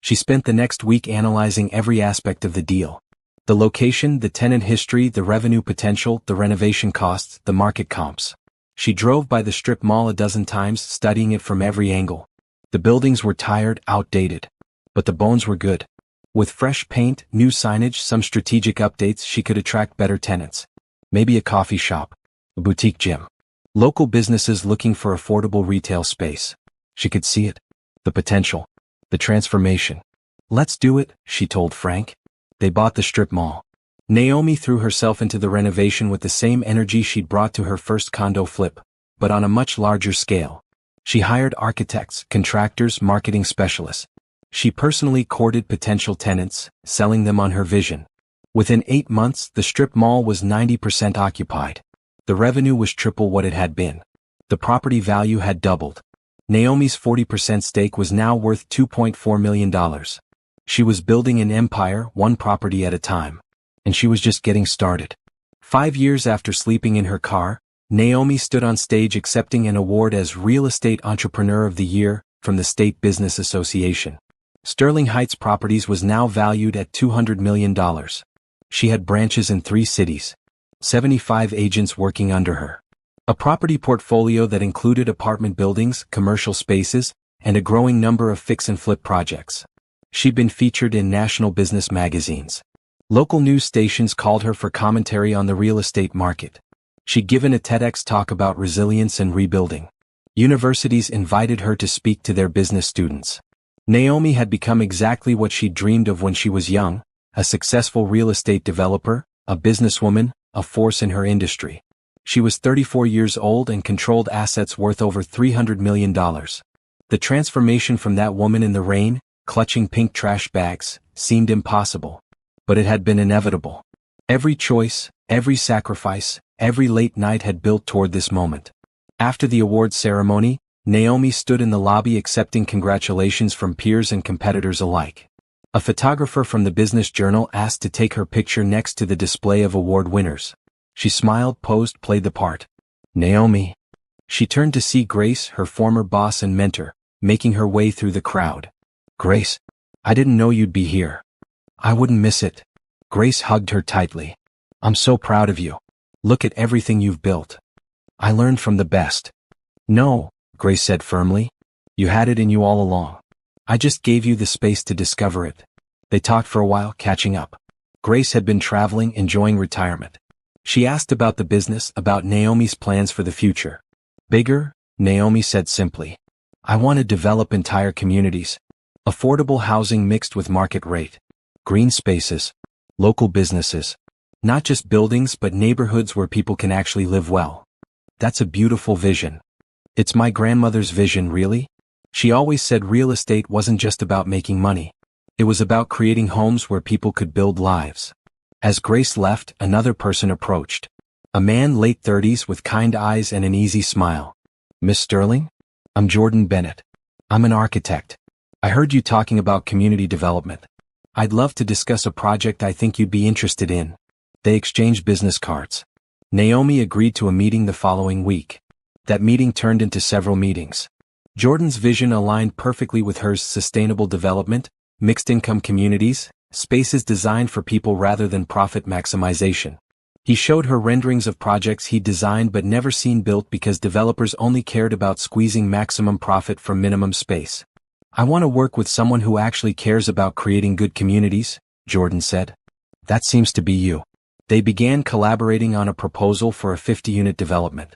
She spent the next week analyzing every aspect of the deal. The location, the tenant history, the revenue potential, the renovation costs, the market comps. She drove by the strip mall a dozen times, studying it from every angle. The buildings were tired, outdated. But the bones were good. With fresh paint, new signage, some strategic updates, she could attract better tenants. Maybe a coffee shop, a boutique gym. Local businesses looking for affordable retail space. She could see it. The potential. The transformation. Let's do it, she told Frank. They bought the strip mall. Naomi threw herself into the renovation with the same energy she'd brought to her first condo flip, but on a much larger scale. She hired architects, contractors, marketing specialists. She personally courted potential tenants, selling them on her vision. Within 8 months, the strip mall was 90% occupied. The revenue was triple what it had been. The property value had doubled. Naomi's 40% stake was now worth $2.4 million. She was building an empire, one property at a time. And she was just getting started. 5 years after sleeping in her car, Naomi stood on stage accepting an award as Real Estate Entrepreneur of the Year from the State Business Association. Sterling Heights Properties was now valued at $200 million. She had branches in 3 cities. 75 agents working under her. A property portfolio that included apartment buildings, commercial spaces, and a growing number of fix and flip projects. She'd been featured in national business magazines. Local news stations called her for commentary on the real estate market. She'd given a TEDx talk about resilience and rebuilding. Universities invited her to speak to their business students. Naomi had become exactly what she'd dreamed of when she was young, a successful real estate developer, a businesswoman, a force in her industry. She was 34 years old and controlled assets worth over $300 million. The transformation from that woman in the rain, clutching pink trash bags, seemed impossible. But it had been inevitable. Every choice, every sacrifice, every late night had built toward this moment. After the awards ceremony, Naomi stood in the lobby accepting congratulations from peers and competitors alike. A photographer from the Business Journal asked to take her picture next to the display of award winners. She smiled, posed, played the part. Naomi. She turned to see Grace, her former boss and mentor, making her way through the crowd. Grace, I didn't know you'd be here. I wouldn't miss it. Grace hugged her tightly. I'm so proud of you. Look at everything you've built. I learned from the best. No, Grace said firmly. You had it in you all along. I just gave you the space to discover it. They talked for a while, catching up. Grace had been traveling, enjoying retirement. She asked about the business, about Naomi's plans for the future. Bigger, Naomi said simply. I want to develop entire communities. Affordable housing mixed with market rate. Green spaces. Local businesses. Not just buildings but neighborhoods where people can actually live well. That's a beautiful vision. It's my grandmother's vision, really. She always said real estate wasn't just about making money. It was about creating homes where people could build lives. As Grace left, another person approached. A man late 30s with kind eyes and an easy smile. Miss Sterling? I'm Jordan Bennett. I'm an architect. I heard you talking about community development. I'd love to discuss a project I think you'd be interested in. They exchanged business cards. Naomi agreed to a meeting the following week. That meeting turned into several meetings. Jordan's vision aligned perfectly with hers: sustainable development, mixed-income communities, spaces designed for people rather than profit maximization. He showed her renderings of projects he'd designed but never seen built because developers only cared about squeezing maximum profit from minimum space. I want to work with someone who actually cares about creating good communities, Jordan said. That seems to be you. They began collaborating on a proposal for a 50-unit development.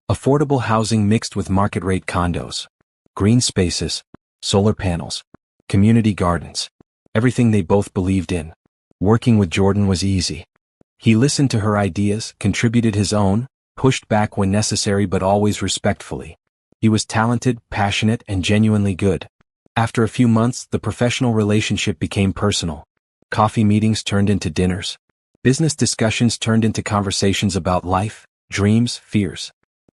Affordable housing mixed with market-rate condos. Green spaces. Solar panels. Community gardens. Everything they both believed in. Working with Jordan was easy. He listened to her ideas, contributed his own, pushed back when necessary but always respectfully. He was talented, passionate, and genuinely good. After a few months, the professional relationship became personal. Coffee meetings turned into dinners. Business discussions turned into conversations about life, dreams, fears.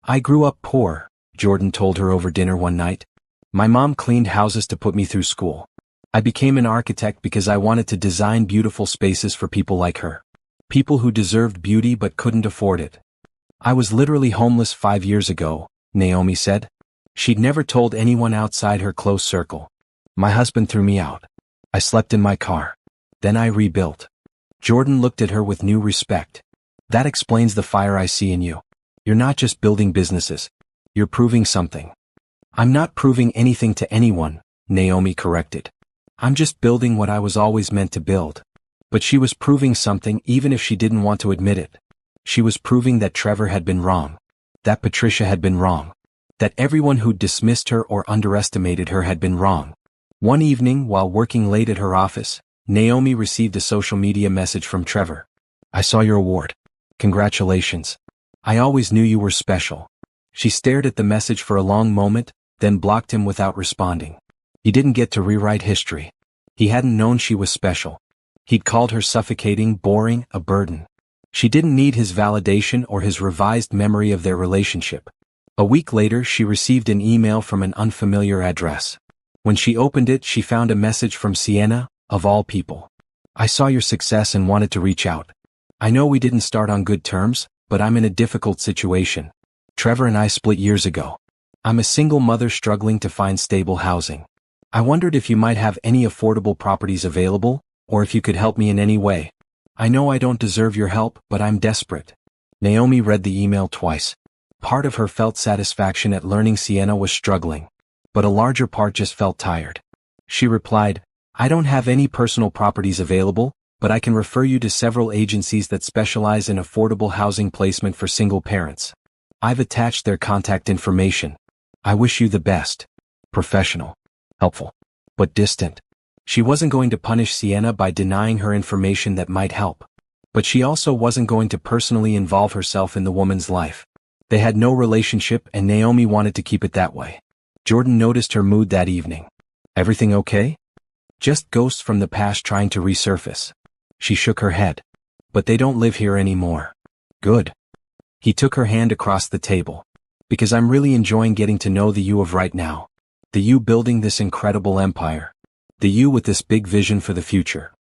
"I grew up poor," Jordan told her over dinner one night. "My mom cleaned houses to put me through school. I became an architect because I wanted to design beautiful spaces for people like her. People who deserved beauty but couldn't afford it. I was literally homeless 5 years ago," Naomi said. She'd never told anyone outside her close circle. "My husband threw me out. I slept in my car. Then I rebuilt." Jordan looked at her with new respect. "That explains the fire I see in you. You're not just building businesses. You're proving something." "I'm not proving anything to anyone," Naomi corrected. "I'm just building what I was always meant to build." But she was proving something even if she didn't want to admit it. She was proving that Trevor had been wrong. That Patricia had been wrong. That everyone who'd dismissed her or underestimated her had been wrong. One evening, while working late at her office, Naomi received a social media message from Trevor. "I saw your award. Congratulations. I always knew you were special." She stared at the message for a long moment, then blocked him without responding. He didn't get to rewrite history. He hadn't known she was special. He'd called her suffocating, boring, a burden. She didn't need his validation or his revised memory of their relationship. A week later, she received an email from an unfamiliar address. When she opened it, she found a message from Sienna, of all people. "I saw your success and wanted to reach out. I know we didn't start on good terms, but I'm in a difficult situation. Trevor and I split years ago. I'm a single mother struggling to find stable housing. I wondered if you might have any affordable properties available, or if you could help me in any way. I know I don't deserve your help, but I'm desperate." Naomi read the email twice. Part of her felt satisfaction at learning Sienna was struggling, but a larger part just felt tired. She replied, "I don't have any personal properties available, but I can refer you to several agencies that specialize in affordable housing placement for single parents. I've attached their contact information. I wish you the best." Professional. Helpful. But distant. She wasn't going to punish Sienna by denying her information that might help. But she also wasn't going to personally involve herself in the woman's life. They had no relationship and Naomi wanted to keep it that way. Jordan noticed her mood that evening. "Everything okay?" "Just ghosts from the past trying to resurface." She shook her head. "But they don't live here anymore." "Good." He took her hand across the table. "Because I'm really enjoying getting to know the you of right now. The you building this incredible empire. The you with this big vision for the future."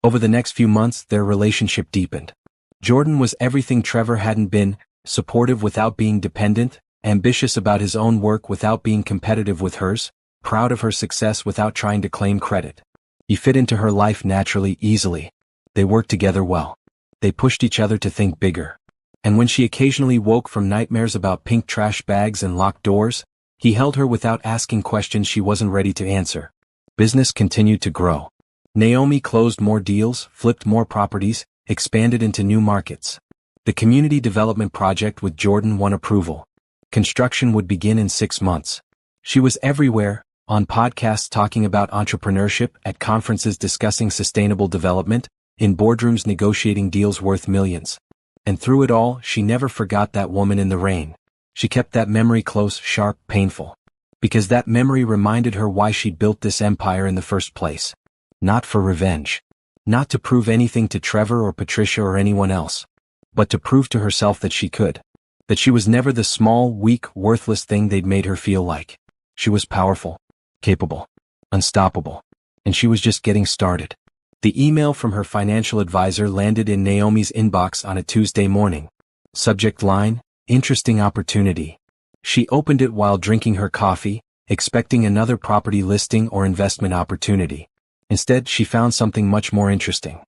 Over the next few months, their relationship deepened. Jordan was everything Trevor hadn't been: supportive without being dependent, ambitious about his own work without being competitive with hers, proud of her success without trying to claim credit. He fit into her life naturally, easily. They worked together well. They pushed each other to think bigger. And when she occasionally woke from nightmares about pink trash bags and locked doors, he held her without asking questions she wasn't ready to answer. Business continued to grow. Naomi closed more deals, flipped more properties, expanded into new markets. The community development project with Jordan won approval. Construction would begin in 6 months. She was everywhere, on podcasts talking about entrepreneurship, at conferences discussing sustainable development, in boardrooms negotiating deals worth millions. And through it all, she never forgot that woman in the rain. She kept that memory close, sharp, painful. Because that memory reminded her why she'd built this empire in the first place. Not for revenge. Not to prove anything to Trevor or Patricia or anyone else. But to prove to herself that she could. That she was never the small, weak, worthless thing they'd made her feel like. She was powerful, capable, unstoppable. And she was just getting started. The email from her financial advisor landed in Naomi's inbox on a Tuesday morning. Subject line: interesting opportunity. She opened it while drinking her coffee, expecting another property listing or investment opportunity. Instead, she found something much more interesting.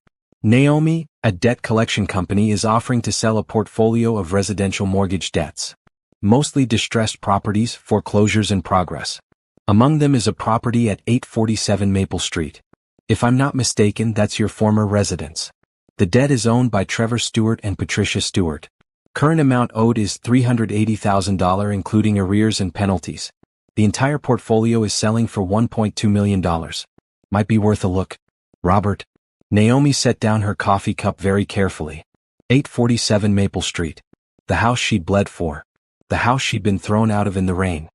Naomi, a debt collection company, is offering to sell a portfolio of residential mortgage debts. Mostly distressed properties, foreclosures in progress. Among them is a property at 847 Maple Street. If I'm not mistaken, that's your former residence. The debt is owned by Trevor Stewart and Patricia Stewart. Current amount owed is $380,000 including arrears and penalties. The entire portfolio is selling for $1.2 million. Might be worth a look. Robert. Naomi set down her coffee cup very carefully. 847 Maple Street. The house she'd bled for. The house she'd been thrown out of in the rain.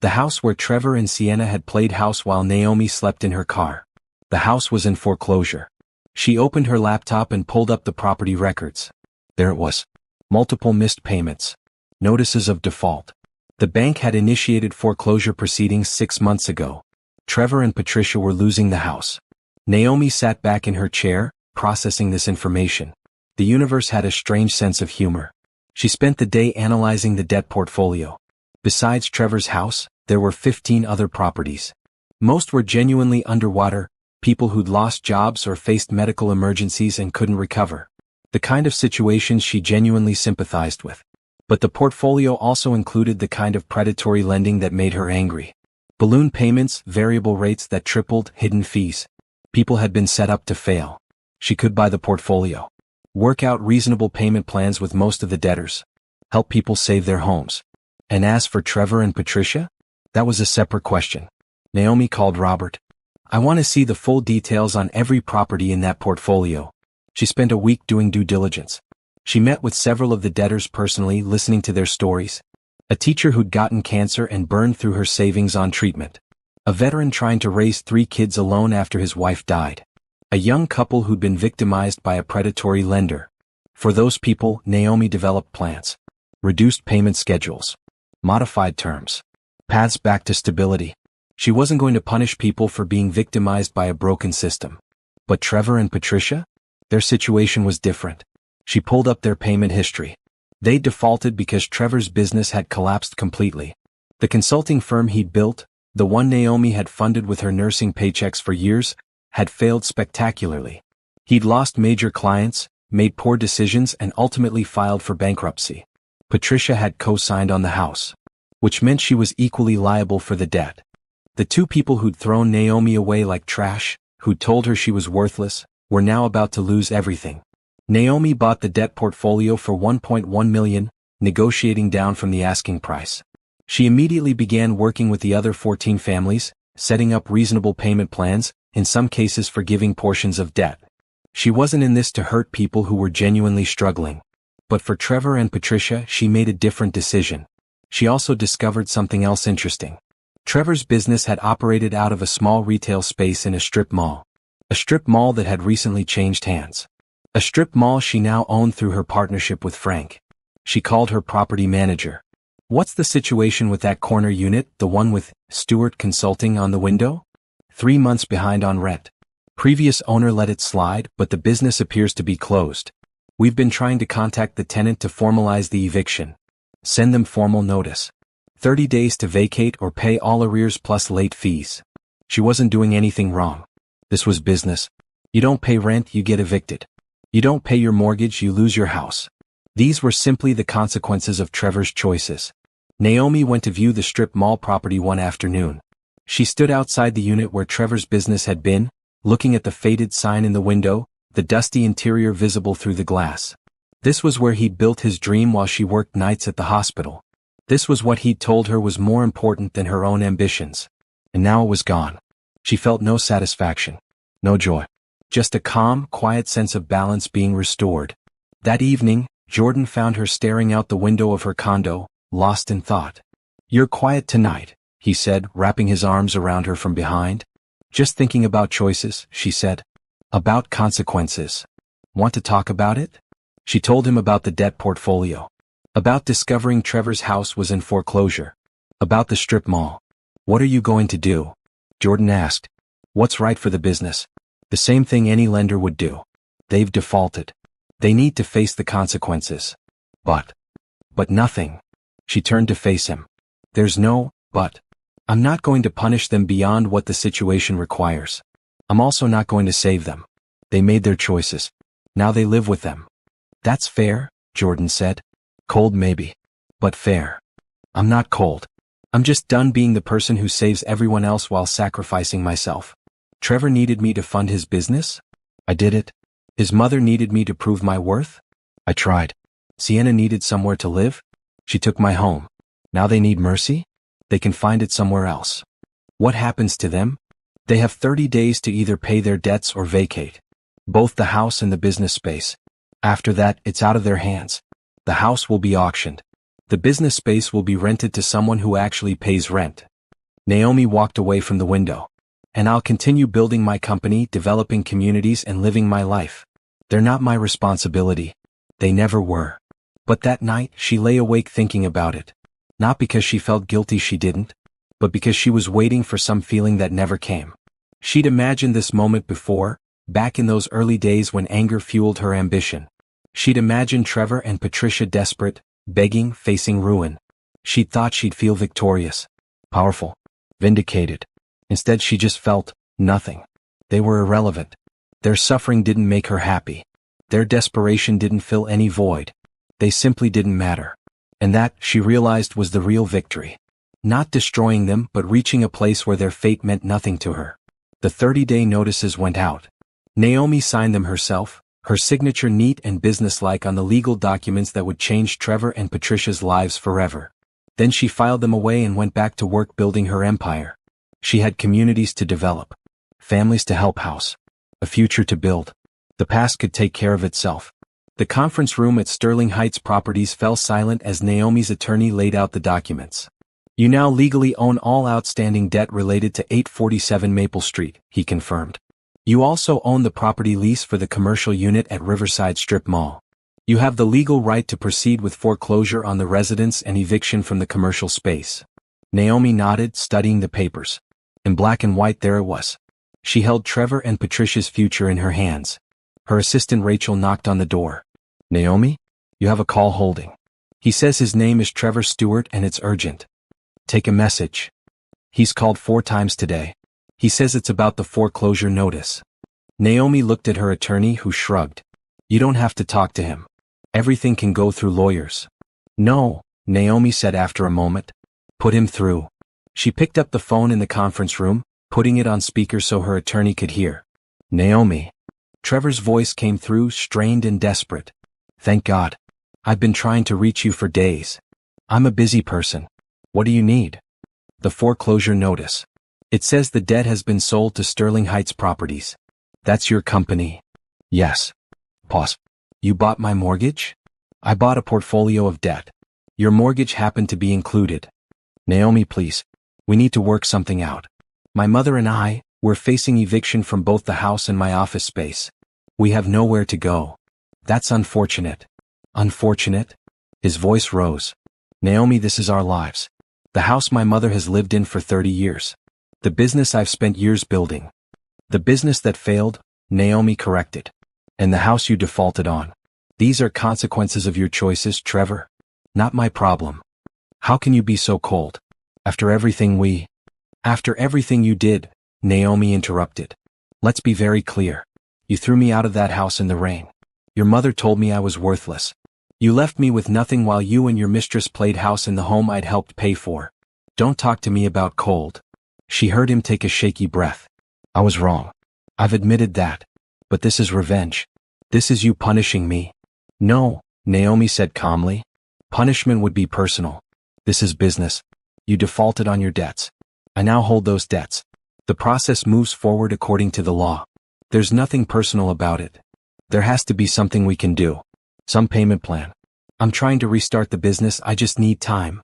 The house where Trevor and Sienna had played house while Naomi slept in her car. The house was in foreclosure. She opened her laptop and pulled up the property records. There it was. Multiple missed payments. Notices of default. The bank had initiated foreclosure proceedings 6 months ago. Trevor and Patricia were losing the house. Naomi sat back in her chair, processing this information. The universe had a strange sense of humor. She spent the day analyzing the debt portfolio. Besides Trevor's house, there were 15 other properties. Most were genuinely underwater, people who'd lost jobs or faced medical emergencies and couldn't recover. The kind of situations she genuinely sympathized with. But the portfolio also included the kind of predatory lending that made her angry. Balloon payments, variable rates that tripled, hidden fees. People had been set up to fail. She could buy the portfolio. Work out reasonable payment plans with most of the debtors. Help people save their homes. And as for Trevor and Patricia? That was a separate question. Naomi called Robert. I want to see the full details on every property in that portfolio. She spent a week doing due diligence. She met with several of the debtors personally, listening to their stories. A teacher who'd gotten cancer and burned through her savings on treatment. A veteran trying to raise 3 kids alone after his wife died. A young couple who'd been victimized by a predatory lender. For those people, Naomi developed plans. Reduced payment schedules. Modified terms. Paths back to stability. She wasn't going to punish people for being victimized by a broken system. But Trevor and Patricia? Their situation was different. She pulled up their payment history. They defaulted because Trevor's business had collapsed completely. The consulting firm he'd built, the one Naomi had funded with her nursing paychecks for years, had failed spectacularly. He'd lost major clients, made poor decisions, and ultimately filed for bankruptcy. Patricia had co-signed on the house, which meant she was equally liable for the debt. The two people who'd thrown Naomi away like trash, who'd told her she was worthless, were now about to lose everything. Naomi bought the debt portfolio for $1.1 million, negotiating down from the asking price. She immediately began working with the other 14 families, setting up reasonable payment plans, in some cases forgiving portions of debt. She wasn't in this to hurt people who were genuinely struggling. But for Trevor and Patricia, she made a different decision. She also discovered something else interesting. Trevor's business had operated out of a small retail space in a strip mall. A strip mall that had recently changed hands. A strip mall she now owned through her partnership with Frank. She called her property manager. What's the situation with that corner unit, the one with Stewart Consulting on the window? 3 months behind on rent. Previous owner let it slide, but the business appears to be closed. We've been trying to contact the tenant to formalize the eviction. Send them formal notice. 30 days to vacate or pay all arrears plus late fees. She wasn't doing anything wrong. This was business. You don't pay rent, you get evicted. You don't pay your mortgage, you lose your house. These were simply the consequences of Trevor's choices. Naomi went to view the strip mall property one afternoon. She stood outside the unit where Trevor's business had been, looking at the faded sign in the window, the dusty interior visible through the glass. This was where he'd built his dream while she worked nights at the hospital. This was what he'd told her was more important than her own ambitions. And now it was gone. She felt no satisfaction. No joy. Just a calm, quiet sense of balance being restored. That evening, Jordan found her staring out the window of her condo, lost in thought. "You're quiet tonight," he said, wrapping his arms around her from behind. "Just thinking about choices," she said. "About consequences. Want to talk about it?" She told him about the debt portfolio. About discovering Trevor's house was in foreclosure. About the strip mall. "What are you going to do?" Jordan asked. "What's right for the business?" "The same thing any lender would do. They've defaulted. They need to face the consequences." But nothing. She turned to face him. "There's no but. I'm not going to punish them beyond what the situation requires. I'm also not going to save them. They made their choices. Now they live with them." "That's fair," Jordan said. "Cold maybe. But fair. I'm not cold. I'm just done being the person who saves everyone else while sacrificing myself. Trevor needed me to fund his business? I did it. His mother needed me to prove my worth? I tried. Sienna needed somewhere to live? She took my home. Now they need mercy? They can find it somewhere else. What happens to them? They have 30 days to either pay their debts or vacate. Both the house and the business space. After that, it's out of their hands. The house will be auctioned. The business space will be rented to someone who actually pays rent, Naomi walked away from the window. And I'll continue building my company, developing communities, and living my life. They're not my responsibility. They never were. But that night, she lay awake thinking about it. Not because she felt guilty she didn't, but because she was waiting for some feeling that never came. She'd imagined this moment before, back in those early days when anger fueled her ambition. She'd imagined Trevor and Patricia desperate, begging, facing ruin. She'd thought she'd feel victorious, powerful, vindicated. Instead she just felt nothing. They were irrelevant. Their suffering didn't make her happy. Their desperation didn't fill any void. They simply didn't matter. And that, she realized, was the real victory. Not destroying them, but reaching a place where their fate meant nothing to her. The 30-day notices went out. Naomi signed them herself, her signature neat and businesslike on the legal documents that would change Trevor and Patricia's lives forever. Then she filed them away and went back to work building her empire. She had communities to develop, families to help house, a future to build. The past could take care of itself. The conference room at Sterling Heights Properties fell silent as Naomi's attorney laid out the documents. You now legally own all outstanding debt related to 847 Maple Street, he confirmed. You also own the property lease for the commercial unit at Riverside Strip Mall. You have the legal right to proceed with foreclosure on the residence and eviction from the commercial space. Naomi nodded, studying the papers. In black and white there it was. She held Trevor and Patricia's future in her hands. Her assistant Rachel knocked on the door. Naomi? You have a call holding. He says his name is Trevor Stewart and it's urgent. Take a message. He's called 4 times today. He says it's about the foreclosure notice. Naomi looked at her attorney, who shrugged. You don't have to talk to him. Everything can go through lawyers. No, Naomi said after a moment. Put him through. She picked up the phone in the conference room, putting it on speaker so her attorney could hear. Naomi. Trevor's voice came through, strained and desperate. Thank God. I've been trying to reach you for days. I'm a busy person. What do you need? The foreclosure notice. It says the debt has been sold to Sterling Heights Properties. That's your company? Yes. Pause. You bought my mortgage? I bought a portfolio of debt. Your mortgage happened to be included. Naomi, please. We need to work something out. My mother and I, we're facing eviction from both the house and my office space. We have nowhere to go. That's unfortunate. Unfortunate? His voice rose. Naomi, this is our lives. The house my mother has lived in for 30 years. The business I've spent years building. The business that failed, Naomi corrected. And the house you defaulted on. These are consequences of your choices, Trevor. Not my problem. How can you be so cold? After everything you did, Naomi interrupted. Let's be very clear. You threw me out of that house in the rain. Your mother told me I was worthless. You left me with nothing while you and your mistress played house in the home I'd helped pay for. Don't talk to me about cold. She heard him take a shaky breath. I was wrong. I've admitted that. But this is revenge. This is you punishing me. No, Naomi said calmly. Punishment would be personal. This is business. You defaulted on your debts. I now hold those debts. The process moves forward according to the law. There's nothing personal about it. There has to be something we can do. Some payment plan. I'm trying to restart the business, I just need time.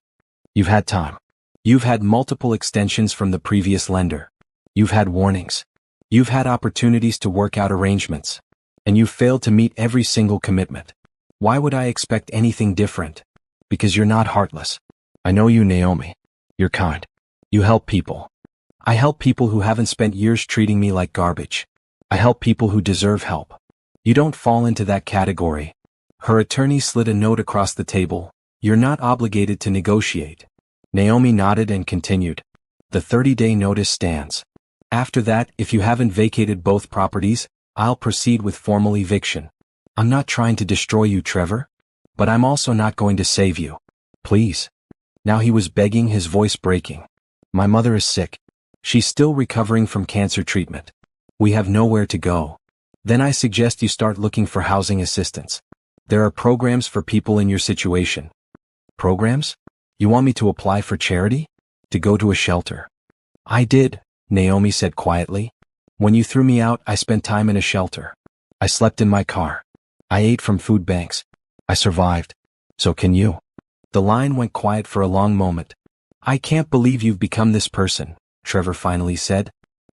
You've had time. You've had multiple extensions from the previous lender. You've had warnings. You've had opportunities to work out arrangements. And you've failed to meet every single commitment. Why would I expect anything different? Because you're not heartless. I know you, Naomi. You're kind. You help people. I help people who haven't spent years treating me like garbage. I help people who deserve help. You don't fall into that category. Her attorney slid a note across the table. You're not obligated to negotiate. Naomi nodded and continued. The 30-day notice stands. After that, if you haven't vacated both properties, I'll proceed with formal eviction. I'm not trying to destroy you, Trevor. But I'm also not going to save you. Please. Now he was begging, his voice breaking. My mother is sick. She's still recovering from cancer treatment. We have nowhere to go. Then I suggest you start looking for housing assistance. There are programs for people in your situation. Programs? You want me to apply for charity? To go to a shelter? I did, Naomi said quietly. When you threw me out, I spent time in a shelter. I slept in my car. I ate from food banks. I survived. So can you. The line went quiet for a long moment. I can't believe you've become this person, Trevor finally said.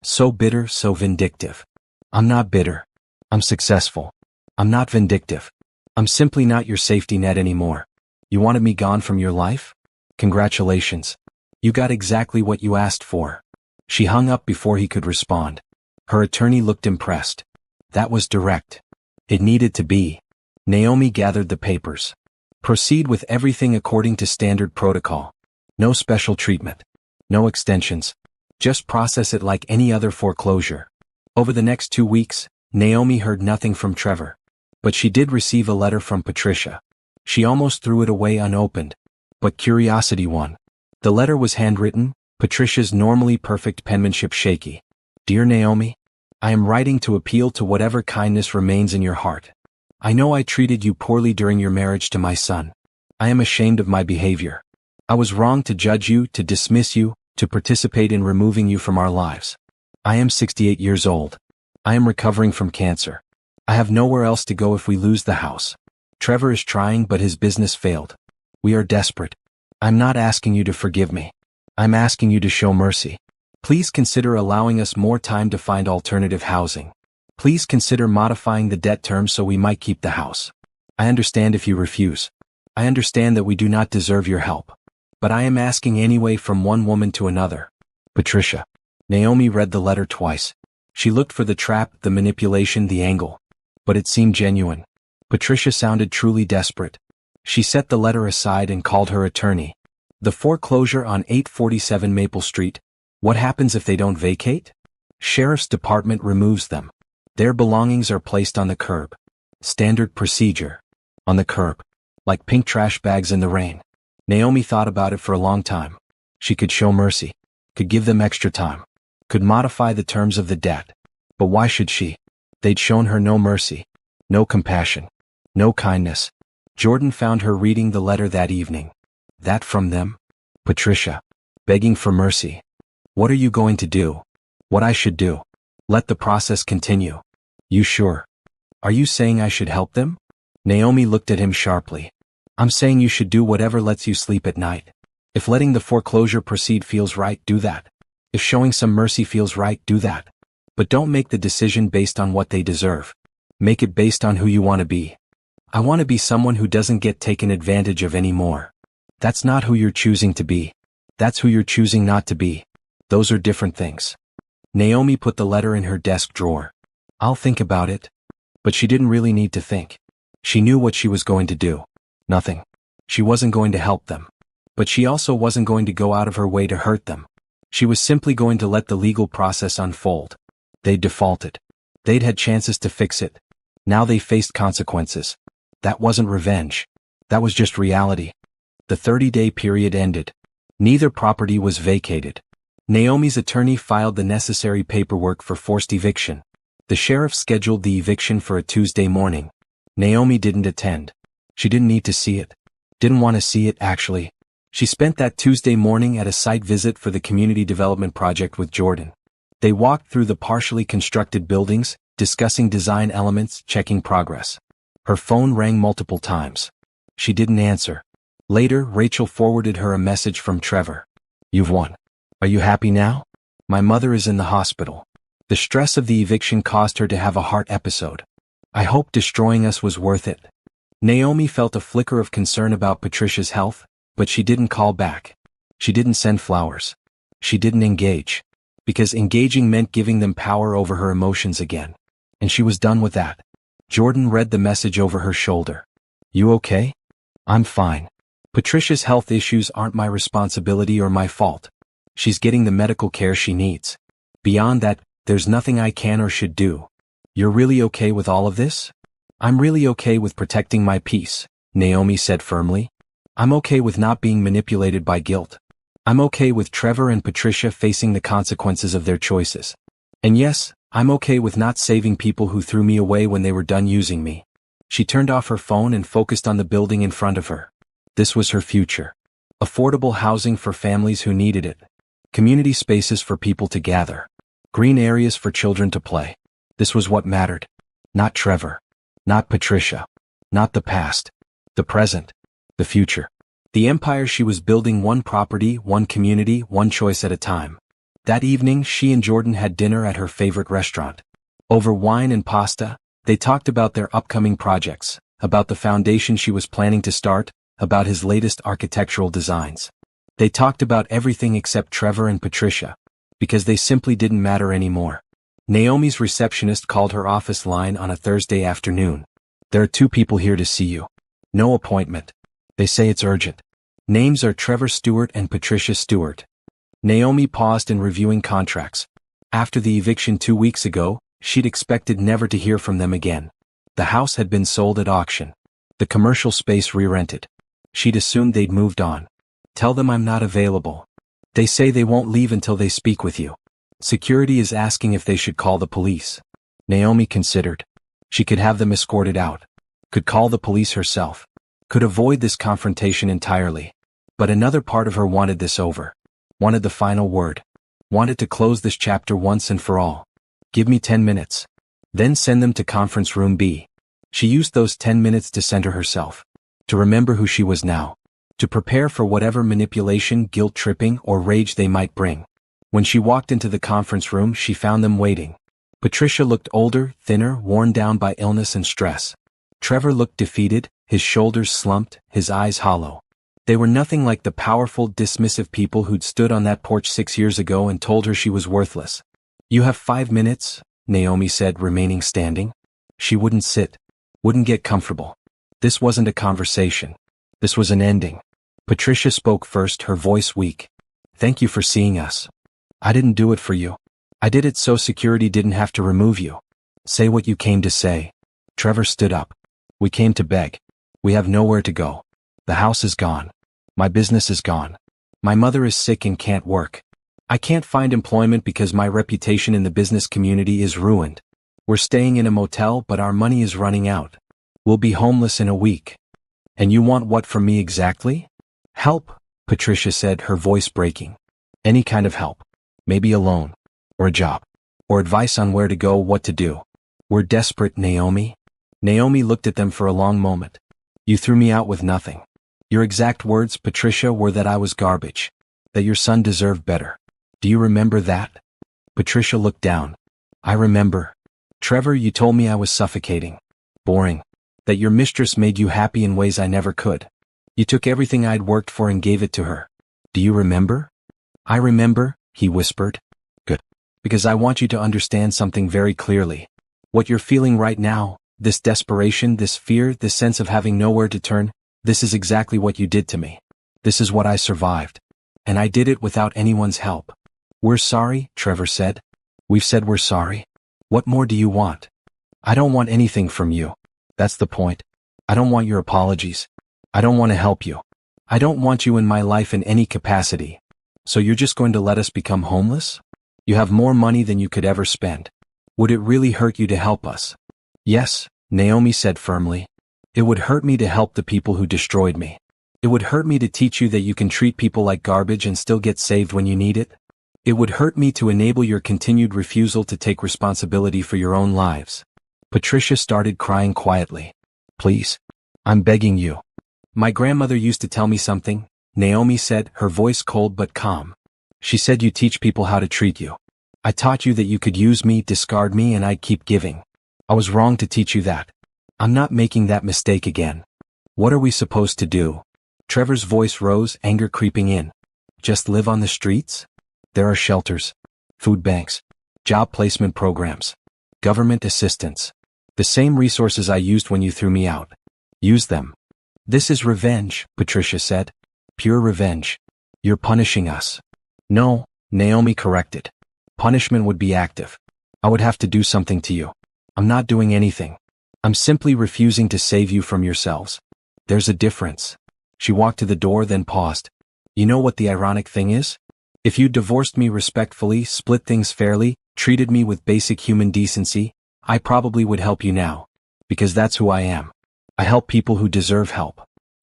So bitter, so vindictive. I'm not bitter. I'm successful. I'm not vindictive. I'm simply not your safety net anymore. You wanted me gone from your life? Congratulations. You got exactly what you asked for. She hung up before he could respond. Her attorney looked impressed. That was direct. It needed to be. Naomi gathered the papers. Proceed with everything according to standard protocol. No special treatment. No extensions. Just process it like any other foreclosure. Over the next 2 weeks, Naomi heard nothing from Trevor. But she did receive a letter from Patricia. She almost threw it away unopened. But curiosity won. The letter was handwritten, Patricia's normally perfect penmanship shaky. Dear Naomi, I am writing to appeal to whatever kindness remains in your heart. I know I treated you poorly during your marriage to my son. I am ashamed of my behavior. I was wrong to judge you, to dismiss you, to participate in removing you from our lives. I am 68 years old. I am recovering from cancer. I have nowhere else to go if we lose the house. Trevor is trying, but his business failed. We are desperate. I'm not asking you to forgive me. I'm asking you to show mercy. Please consider allowing us more time to find alternative housing. Please consider modifying the debt terms so we might keep the house. I understand if you refuse. I understand that we do not deserve your help. But I am asking anyway from one woman to another. Patricia. Naomi read the letter twice. She looked for the trap, the manipulation, the angle. But it seemed genuine. Patricia sounded truly desperate. She set the letter aside and called her attorney. The foreclosure on 847 Maple Street. What happens if they don't vacate? Sheriff's Department removes them. Their belongings are placed on the curb. Standard procedure. On the curb. Like pink trash bags in the rain. Naomi thought about it for a long time. She could show mercy. Could give them extra time. Could modify the terms of the debt. But why should she? They'd shown her no mercy. No compassion. No kindness. Jordan found her reading the letter that evening. That from them? Patricia. Begging for mercy. What are you going to do? What I should do? Let the process continue. You sure? Are you saying I should help them? Naomi looked at him sharply. I'm saying you should do whatever lets you sleep at night. If letting the foreclosure proceed feels right, do that. If showing some mercy feels right, do that. But don't make the decision based on what they deserve. Make it based on who you want to be. I want to be someone who doesn't get taken advantage of anymore. That's not who you're choosing to be. That's who you're choosing not to be. Those are different things. Naomi put the letter in her desk drawer. I'll think about it. But she didn't really need to think. She knew what she was going to do. Nothing. She wasn't going to help them. But she also wasn't going to go out of her way to hurt them. She was simply going to let the legal process unfold. They'd defaulted. They'd had chances to fix it. Now they faced consequences. That wasn't revenge. That was just reality. The 30-day period ended. Neither property was vacated. Naomi's attorney filed the necessary paperwork for forced eviction. The sheriff scheduled the eviction for a Tuesday morning. Naomi didn't attend. She didn't need to see it. Didn't want to see it, actually. She spent that Tuesday morning at a site visit for the community development project with Jordan. They walked through the partially constructed buildings, discussing design elements, checking progress. Her phone rang multiple times. She didn't answer. Later, Rachel forwarded her a message from Trevor. You've won. Are you happy now? My mother is in the hospital. The stress of the eviction caused her to have a heart episode. I hope destroying us was worth it. Naomi felt a flicker of concern about Patricia's health, but she didn't call back. She didn't send flowers. She didn't engage. Because engaging meant giving them power over her emotions again. And she was done with that. Jordan read the message over her shoulder. You okay? I'm fine. Patricia's health issues aren't my responsibility or my fault. She's getting the medical care she needs. Beyond that, there's nothing I can or should do. You're really okay with all of this? I'm really okay with protecting my peace, Naomi said firmly. I'm okay with not being manipulated by guilt. I'm okay with Trevor and Patricia facing the consequences of their choices. And yes, I'm okay with not saving people who threw me away when they were done using me. She turned off her phone and focused on the building in front of her. This was her future. Affordable housing for families who needed it. Community spaces for people to gather. Green areas for children to play. This was what mattered. Not Trevor. Not Patricia. Not the past. The present. The future. The empire she was building, one property, one community, one choice at a time. That evening, she and Jordan had dinner at her favorite restaurant. Over wine and pasta, they talked about their upcoming projects, about the foundation she was planning to start, about his latest architectural designs. They talked about everything except Trevor and Patricia, because they simply didn't matter anymore. Naomi's receptionist called her office line on a Thursday afternoon. "There are 2 people here to see you. No appointment. They say it's urgent." Names are Trevor Stewart and Patricia Stewart. Naomi paused in reviewing contracts. After the eviction 2 weeks ago, she'd expected never to hear from them again. The house had been sold at auction. The commercial space re-rented. She'd assumed they'd moved on. "Tell them I'm not available. They say they won't leave until they speak with you. Security is asking if they should call the police." Naomi considered. She could have them escorted out. Could call the police herself. Could avoid this confrontation entirely. But another part of her wanted this over. Wanted the final word. Wanted to close this chapter once and for all. "Give me 10 minutes. Then send them to conference room B." She used those 10 minutes to center herself. To remember who she was now. To prepare for whatever manipulation, guilt-tripping, or rage they might bring. When she walked into the conference room, she found them waiting. Patricia looked older, thinner, worn down by illness and stress. Trevor looked defeated, his shoulders slumped, his eyes hollow. They were nothing like the powerful, dismissive people who'd stood on that porch 6 years ago and told her she was worthless. "You have 5 minutes, Naomi said, remaining standing. She wouldn't sit. Wouldn't get comfortable. This wasn't a conversation. This was an ending. Patricia spoke first, her voice weak. "Thank you for seeing us. I didn't do it for you. I did it so security didn't have to remove you. Say what you came to say." Trevor stood up. "We came to beg. We have nowhere to go. The house is gone. My business is gone. My mother is sick and can't work. I can't find employment because my reputation in the business community is ruined. We're staying in a motel, but our money is running out. We'll be homeless in a week. And you want what from me exactly?" "Help," Patricia said, her voice breaking. "Any kind of help. Maybe a loan. Or a job. Or advice on where to go, what to do. We're desperate, Naomi." Naomi looked at them for a long moment. "You threw me out with nothing. Your exact words, Patricia, were that I was garbage. That your son deserved better. Do you remember that?" Patricia looked down. "I remember. Trevor, you told me I was suffocating. Boring. That your mistress made you happy in ways I never could. You took everything I'd worked for and gave it to her. Do you remember?" "I remember," he whispered. "Good. Because I want you to understand something very clearly. What you're feeling right now, this desperation, this fear, this sense of having nowhere to turn, this is exactly what you did to me. This is what I survived. And I did it without anyone's help." "We're sorry," Trevor said. "We've said we're sorry. What more do you want?" "I don't want anything from you. That's the point. I don't want your apologies. I don't want to help you. I don't want you in my life in any capacity. So you're just going to let us become homeless? You have more money than you could ever spend. Would it really hurt you to help us?" "Yes," Naomi said firmly. "It would hurt me to help the people who destroyed me. It would hurt me to teach you that you can treat people like garbage and still get saved when you need it. It would hurt me to enable your continued refusal to take responsibility for your own lives." Patricia started crying quietly. "Please. I'm begging you." "My grandmother used to tell me something," Naomi said, her voice cold but calm. "She said you teach people how to treat you. I taught you that you could use me, discard me, and I'd keep giving. I was wrong to teach you that. I'm not making that mistake again. What are we supposed to do?" Trevor's voice rose, anger creeping in. "Just live on the streets? There are shelters, food banks, job placement programs, government assistance. The same resources I used when you threw me out. Use them." "This is revenge," Patricia said. "Pure revenge. You're punishing us." "No," Naomi corrected. "Punishment would be active. I would have to do something to you. I'm not doing anything. I'm simply refusing to save you from yourselves. There's a difference." She walked to the door, then paused. "You know what the ironic thing is? If you divorced me respectfully, split things fairly, treated me with basic human decency, I probably would help you now. Because that's who I am. I help people who deserve help.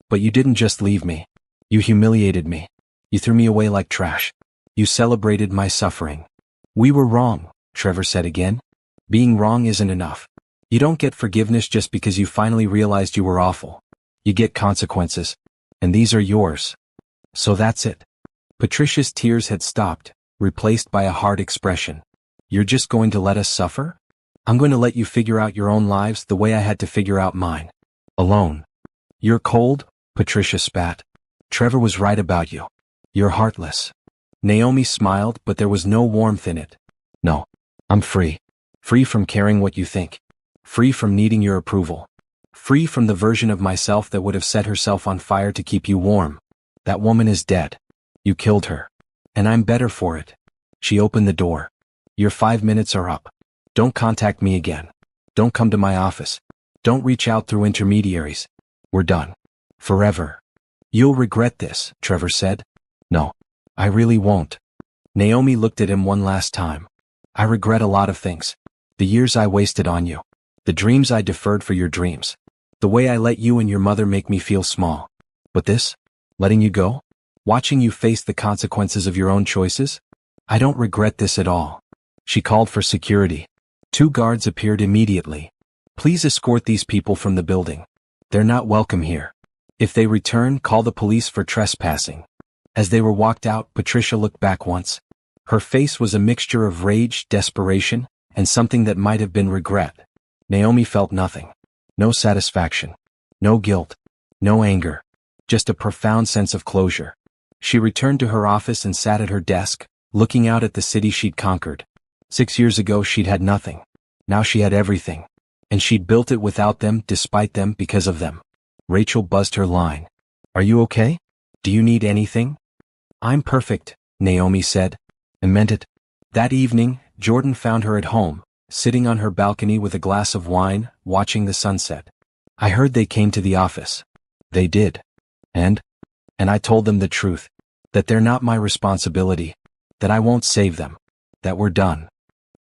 But you didn't just leave me. You humiliated me. You threw me away like trash. You celebrated my suffering." "We were wrong," Trevor said again. "Being wrong isn't enough. You don't get forgiveness just because you finally realized you were awful. You get consequences. And these are yours. So that's it. Patricia's tears had stopped, replaced by a hard expression. You're just going to let us suffer? I'm going to let you figure out your own lives the way I had to figure out mine. Alone. You're cold, Patricia spat. Trevor was right about you. You're heartless. Naomi smiled, but there was no warmth in it. No. I'm free. Free from caring what you think. Free from needing your approval. Free from the version of myself that would have set herself on fire to keep you warm. That woman is dead. You killed her. And I'm better for it. She opened the door. Your 5 minutes are up. Don't contact me again. Don't come to my office. Don't reach out through intermediaries. We're done. Forever. You'll regret this, Trevor said. No. I really won't. Naomi looked at him one last time. I regret a lot of things. The years I wasted on you. The dreams I deferred for your dreams. The way I let you and your mother make me feel small. But this? Letting you go? Watching you face the consequences of your own choices? I don't regret this at all. She called for security. 2 guards appeared immediately. Please escort these people from the building. They're not welcome here. If they return, call the police for trespassing. As they were walked out, Patricia looked back once. Her face was a mixture of rage, desperation, and something that might have been regret. Naomi felt nothing. No satisfaction. No guilt. No anger. Just a profound sense of closure. She returned to her office and sat at her desk, looking out at the city she'd conquered. 6 years ago she'd had nothing. Now she had everything. And she'd built it without them, despite them, because of them. Rachel buzzed her line. Are you okay? Do you need anything? I'm perfect, Naomi said. And meant it. That evening, Jordan found her at home, sitting on her balcony with a glass of wine, watching the sunset. I heard they came to the office. They did. And I told them the truth. That they're not my responsibility. That I won't save them. That we're done.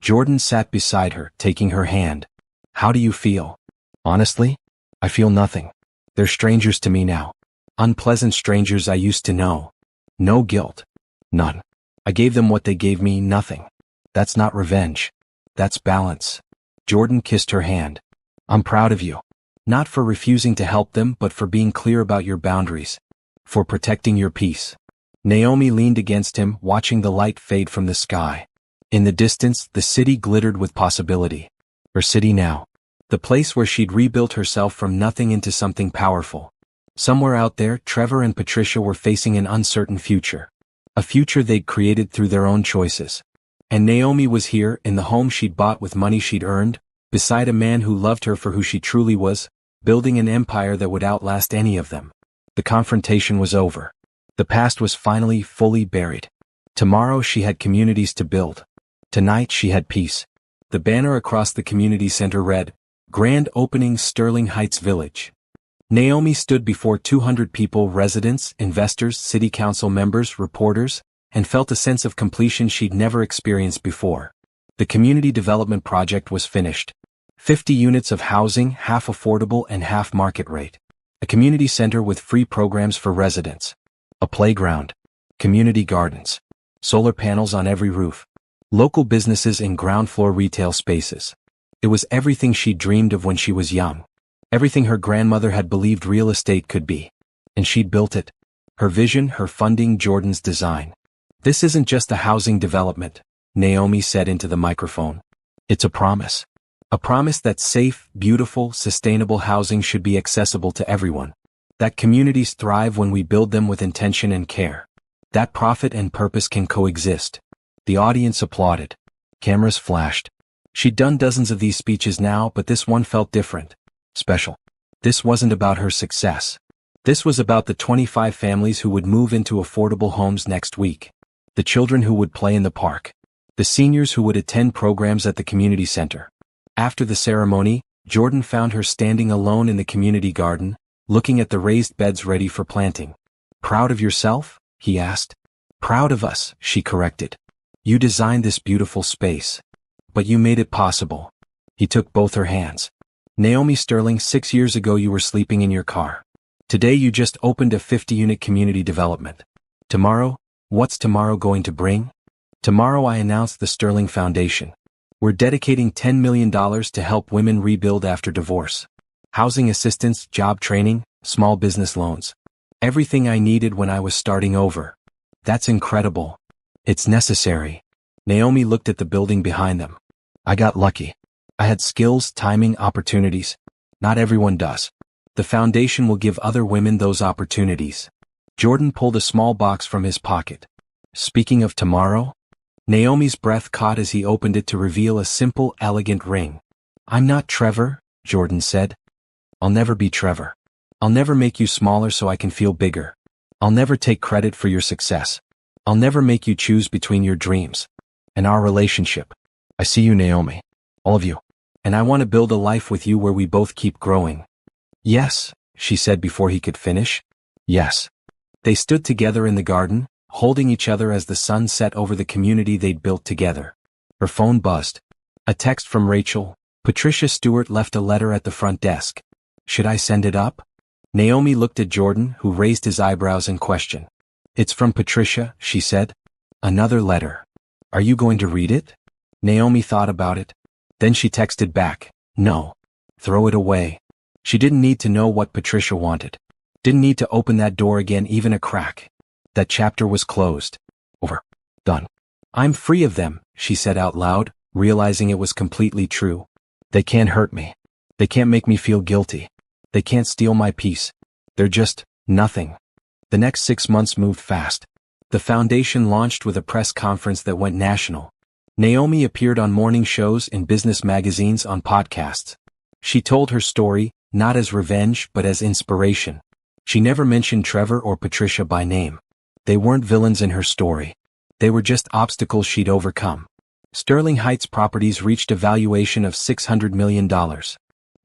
Jordan sat beside her, taking her hand. How do you feel? Honestly? I feel nothing. They're strangers to me now. Unpleasant strangers I used to know. No guilt. None. I gave them what they gave me, nothing. That's not revenge. That's balance. Jordan kissed her hand. I'm proud of you. Not for refusing to help them, but for being clear about your boundaries. For protecting your peace. Naomi leaned against him, watching the light fade from the sky. In the distance, the city glittered with possibility. Her city now. The place where she'd rebuilt herself from nothing into something powerful. Somewhere out there, Trevor and Patricia were facing an uncertain future. A future they'd created through their own choices. And Naomi was here, in the home she'd bought with money she'd earned, beside a man who loved her for who she truly was, building an empire that would outlast any of them. The confrontation was over. The past was finally fully buried. Tomorrow she had communities to build. Tonight she had peace. The banner across the community center read, Grand Opening Sterling Heights Village. Naomi stood before 200 people, residents, investors, city council members, reporters, and felt a sense of completion she'd never experienced before. The community development project was finished. 50 units of housing, half affordable and half market rate. A community center with free programs for residents. A playground. Community gardens. Solar panels on every roof. Local businesses in ground floor retail spaces. It was everything she dreamed of when she was young. Everything her grandmother had believed real estate could be. And she'd built it. Her vision, her funding, Jordan's design. This isn't just a housing development, Naomi said into the microphone. It's a promise. A promise that safe, beautiful, sustainable housing should be accessible to everyone. That communities thrive when we build them with intention and care. That profit and purpose can coexist. The audience applauded. Cameras flashed. She'd done dozens of these speeches now, but this one felt different. Special. This wasn't about her success. This was about the 25 families who would move into affordable homes next week. The children who would play in the park. The seniors who would attend programs at the community center. After the ceremony, Jordan found her standing alone in the community garden, looking at the raised beds ready for planting. Proud of yourself? He asked. Proud of us, she corrected. You designed this beautiful space. But you made it possible. He took both her hands. Naomi Sterling, 6 years ago you were sleeping in your car. Today you just opened a 50-unit community development. Tomorrow, what's tomorrow going to bring? Tomorrow I announced the Sterling Foundation. We're dedicating $10 million to help women rebuild after divorce. Housing assistance, job training, small business loans. Everything I needed when I was starting over. That's incredible. It's necessary. Naomi looked at the building behind them. I got lucky. I had skills, timing, opportunities. Not everyone does. The foundation will give other women those opportunities. Jordan pulled a small box from his pocket. Speaking of tomorrow? Naomi's breath caught as he opened it to reveal a simple, elegant ring. I'm not Trevor, Jordan said. I'll never be Trevor. I'll never make you smaller so I can feel bigger. I'll never take credit for your success. I'll never make you choose between your dreams and our relationship. I see you, Naomi. All of you. And I want to build a life with you where we both keep growing. Yes, she said before he could finish. Yes. They stood together in the garden, holding each other as the sun set over the community they'd built together. Her phone buzzed. A text from Rachel. Patricia Stewart left a letter at the front desk. Should I send it up? Naomi looked at Jordan, who raised his eyebrows in question. It's from Patricia, she said. Another letter. Are you going to read it? Naomi thought about it. Then she texted back. No. Throw it away. She didn't need to know what Patricia wanted. Didn't need to open that door again, even a crack. That chapter was closed. Over. Done. I'm free of them, she said out loud, realizing it was completely true. They can't hurt me. They can't make me feel guilty. They can't steal my peace. They're just nothing. The next 6 months moved fast. The foundation launched with a press conference that went national. Naomi appeared on morning shows, in business magazines, on podcasts. She told her story, not as revenge but as inspiration. She never mentioned Trevor or Patricia by name. They weren't villains in her story. They were just obstacles she'd overcome. Sterling Heights Properties reached a valuation of $600 million.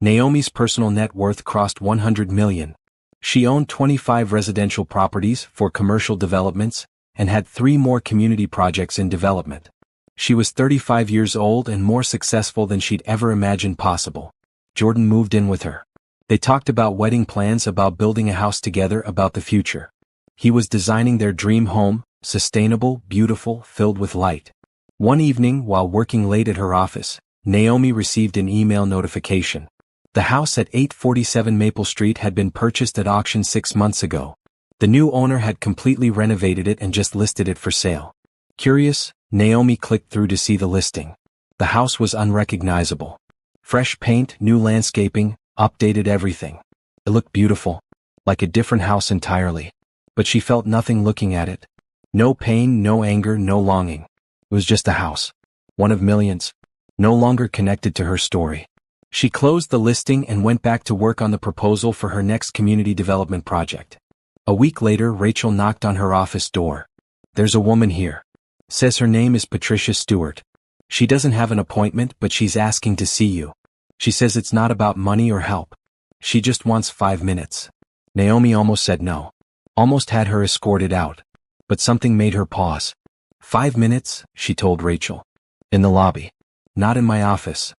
Naomi's personal net worth crossed $100 million. She owned 25 residential properties for commercial developments and had 3 more community projects in development. She was 35 years old and more successful than she'd ever imagined possible. Jordan moved in with her. They talked about wedding plans, about building a house together, about the future. He was designing their dream home, sustainable, beautiful, filled with light. One evening, while working late at her office, Naomi received an email notification. The house at 847 Maple Street had been purchased at auction 6 months ago. The new owner had completely renovated it and just listed it for sale. Curious, Naomi clicked through to see the listing. The house was unrecognizable. Fresh paint, new landscaping, updated everything. It looked beautiful, like a different house entirely. But she felt nothing looking at it. No pain, no anger, no longing. It was just a house. One of millions. No longer connected to her story. She closed the listing and went back to work on the proposal for her next community development project. A week later, Rachel knocked on her office door. There's a woman here. Says her name is Patricia Stewart. She doesn't have an appointment, but she's asking to see you. She says it's not about money or help. She just wants 5 minutes. Naomi almost said no. Almost had her escorted out. But something made her pause. 5 minutes, she told Rachel. In the lobby. Not in my office.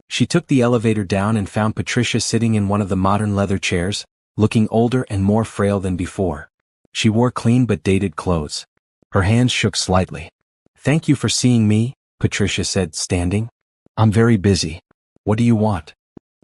She took the elevator down and found Patricia sitting in one of the modern leather chairs, looking older and more frail than before. She wore clean but dated clothes. Her hands shook slightly. Thank you for seeing me, Patricia said, standing. I'm very busy. What do you want?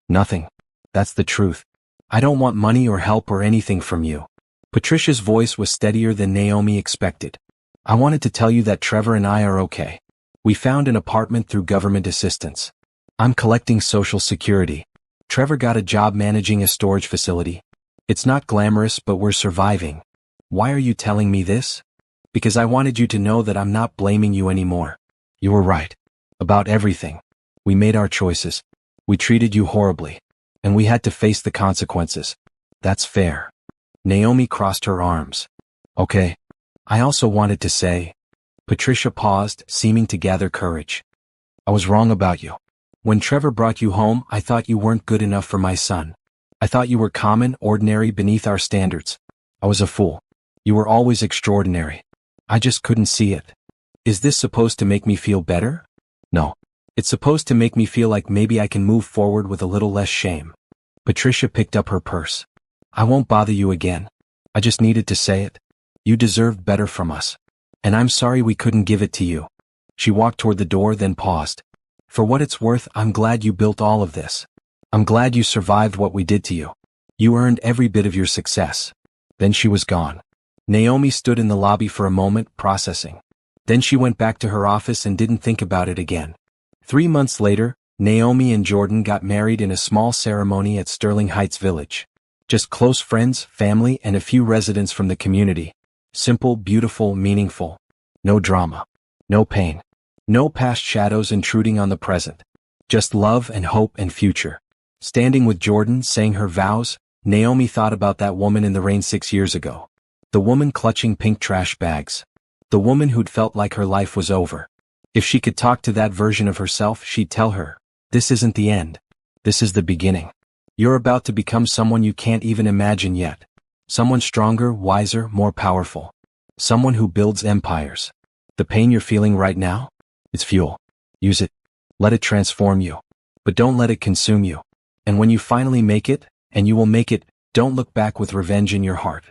Nothing. That's the truth. I don't want money or help or anything from you. Patricia's voice was steadier than Naomi expected. I wanted to tell you that Trevor and I are okay. We found an apartment through government assistance. I'm collecting Social Security. Trevor got a job managing a storage facility. It's not glamorous, but we're surviving. Why are you telling me this? Because I wanted you to know that I'm not blaming you anymore. You were right. About everything. We made our choices. We treated you horribly. And we had to face the consequences. That's fair. Naomi crossed her arms. Okay. I also wanted to say. Patricia paused, seeming to gather courage. I was wrong about you. When Trevor brought you home, I thought you weren't good enough for my son. I thought you were common, ordinary, beneath our standards. I was a fool. You were always extraordinary. I just couldn't see it. Is this supposed to make me feel better? No. It's supposed to make me feel like maybe I can move forward with a little less shame. Patricia picked up her purse. I won't bother you again. I just needed to say it. You deserved better from us. And I'm sorry we couldn't give it to you. She walked toward the door, then paused. For what it's worth, I'm glad you built all of this. I'm glad you survived what we did to you. You earned every bit of your success. Then she was gone. Naomi stood in the lobby for a moment, processing. Then she went back to her office and didn't think about it again. 3 months later, Naomi and Jordan got married in a small ceremony at Sterling Heights Village. Just close friends, family, and a few residents from the community. Simple, beautiful, meaningful. No drama. No pain. No past shadows intruding on the present. Just love and hope and future. Standing with Jordan, saying her vows, Naomi thought about that woman in the rain 6 years ago. The woman clutching pink trash bags. The woman who'd felt like her life was over. If she could talk to that version of herself, she'd tell her, "This isn't the end. This is the beginning. You're about to become someone you can't even imagine yet. Someone stronger, wiser, more powerful. Someone who builds empires. The pain you're feeling right now? It's fuel. Use it. Let it transform you. But don't let it consume you. And when you finally make it, and you will make it, don't look back with revenge in your heart.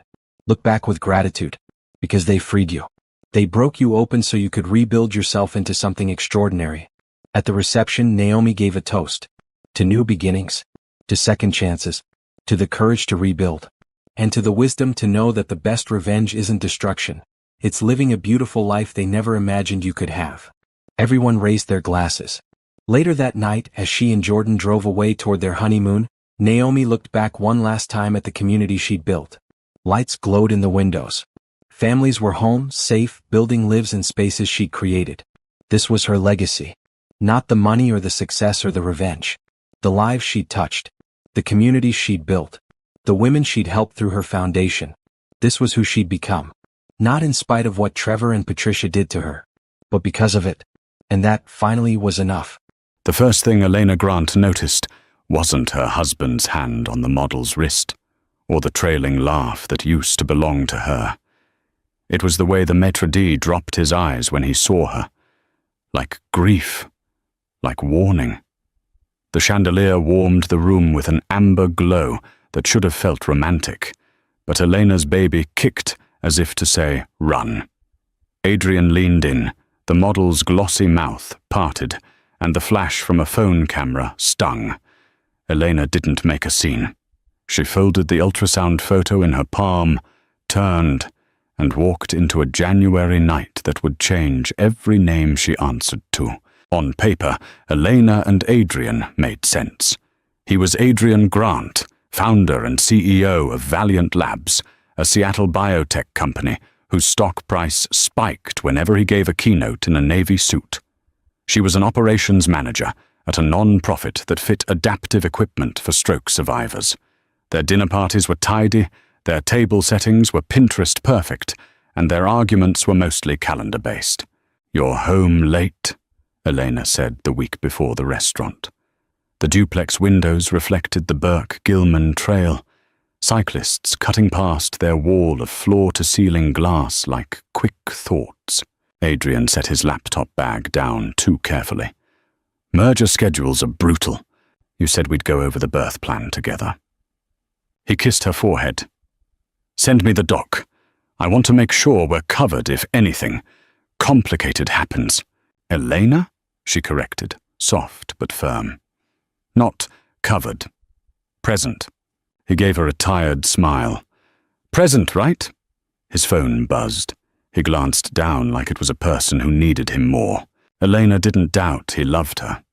Look back with gratitude. Because they freed you. They broke you open so you could rebuild yourself into something extraordinary." At the reception, Naomi gave a toast. To new beginnings. To second chances. To the courage to rebuild. And to the wisdom to know that the best revenge isn't destruction. It's living a beautiful life they never imagined you could have. Everyone raised their glasses. Later that night, as she and Jordan drove away toward their honeymoon, Naomi looked back one last time at the community she'd built. Lights glowed in the windows. Families were home, safe, building lives in spaces she'd created. This was her legacy. Not the money or the success or the revenge. The lives she'd touched. The communities she'd built. The women she'd helped through her foundation. This was who she'd become. Not in spite of what Trevor and Patricia did to her, but because of it. And that, finally, was enough. The first thing Elena Grant noticed wasn't her husband's hand on the model's wrist, or the trailing laugh that used to belong to her. It was the way the maître d' dropped his eyes when he saw her. Like grief. Like warning. The chandelier warmed the room with an amber glow that should have felt romantic, but Elena's baby kicked as if to say, "Run." Adrian leaned in, the model's glossy mouth parted, and the flash from a phone camera stung. Elena didn't make a scene. She folded the ultrasound photo in her palm, turned, and walked into a January night that would change every name she answered to. On paper, Elena and Adrian made sense. He was Adrian Grant, founder and CEO of Valiant Labs, a Seattle biotech company whose stock price spiked whenever he gave a keynote in a Navy suit. She was an operations manager at a non-profit that fit adaptive equipment for stroke survivors. Their dinner parties were tidy, their table settings were Pinterest perfect, and their arguments were mostly calendar-based. "You're home late," Elena said the week before the restaurant. The duplex windows reflected the Burke-Gilman Trail, cyclists cutting past their wall of floor-to-ceiling glass like quick thoughts. Adrian set his laptop bag down too carefully. "Merger schedules are brutal. You said we'd go over the birth plan together." He kissed her forehead. "Send me the doc. I want to make sure we're covered if anything complicated happens." "Elena?" she corrected, soft but firm. "Not covered. Present." He gave her a tired smile. "Present, right?" His phone buzzed. He glanced down like it was a person who needed him more. Elena didn't doubt he loved her.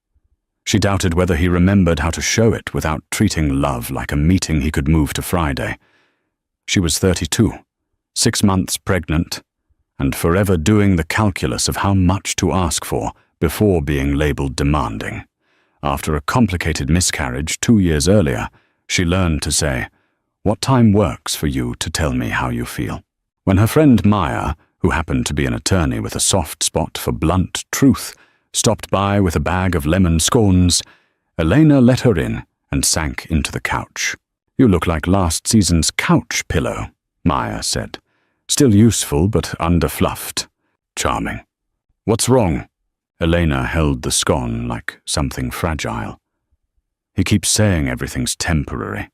She doubted whether he remembered how to show it without treating love like a meeting he could move to Friday. She was 32, 6 months pregnant, and forever doing the calculus of how much to ask for before being labeled demanding. After a complicated miscarriage 2 years earlier, she learned to say, "What time works for you to tell me how you feel?" When her friend Maya, who happened to be an attorney with a soft spot for blunt truth, stopped by with a bag of lemon scones, Elena let her in and sank into the couch. "You look like last season's couch pillow," Maya said. "Still useful, but underfluffed. Charming." "What's wrong?" Elena held the scone like something fragile. "He keeps saying everything's temporary.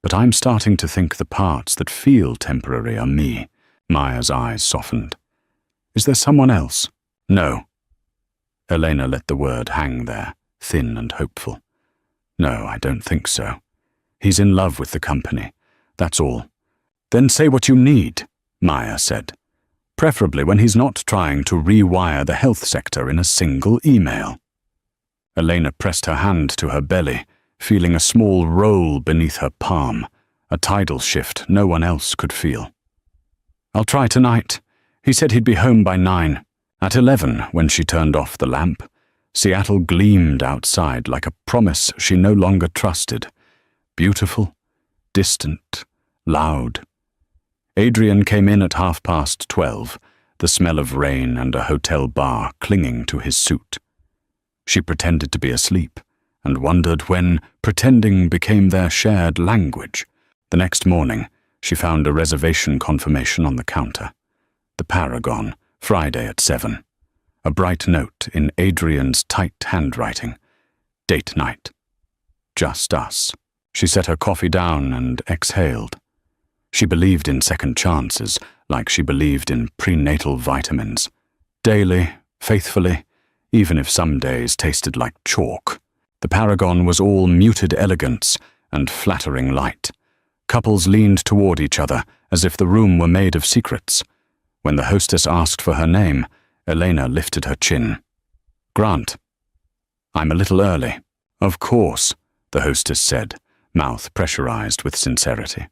But I'm starting to think the parts that feel temporary are me." Maya's eyes softened. "Is there someone else?" "No." Elena let the word hang there, thin and hopeful. "No, I don't think so. He's in love with the company. That's all. Then say what you need, Maya said, preferably when he's not trying to rewire the health sector in a single email. Elena pressed her hand to her belly, feeling a small roll beneath her palm, a tidal shift no one else could feel. I'll try tonight. He said he'd be home by 9. At 11, when she turned off the lamp, Seattle gleamed outside like a promise she no longer trusted. Beautiful, distant, loud. Adrian came in at 12:30, the smell of rain and a hotel bar clinging to his suit. She pretended to be asleep and wondered when pretending became their shared language. The next morning, she found a reservation confirmation on the counter. The Paragon, Friday at 7. A bright note in Adrian's tight handwriting. Date night. Just us. She set her coffee down and exhaled. She believed in second chances, like she believed in prenatal vitamins. Daily, faithfully, even if some days tasted like chalk. The Paragon was all muted elegance and flattering light. Couples leaned toward each other as if the room were made of secrets. When the hostess asked for her name, Elena lifted her chin. Grant. I'm a little early. Of course, the hostess said, mouth pressurized with sincerity.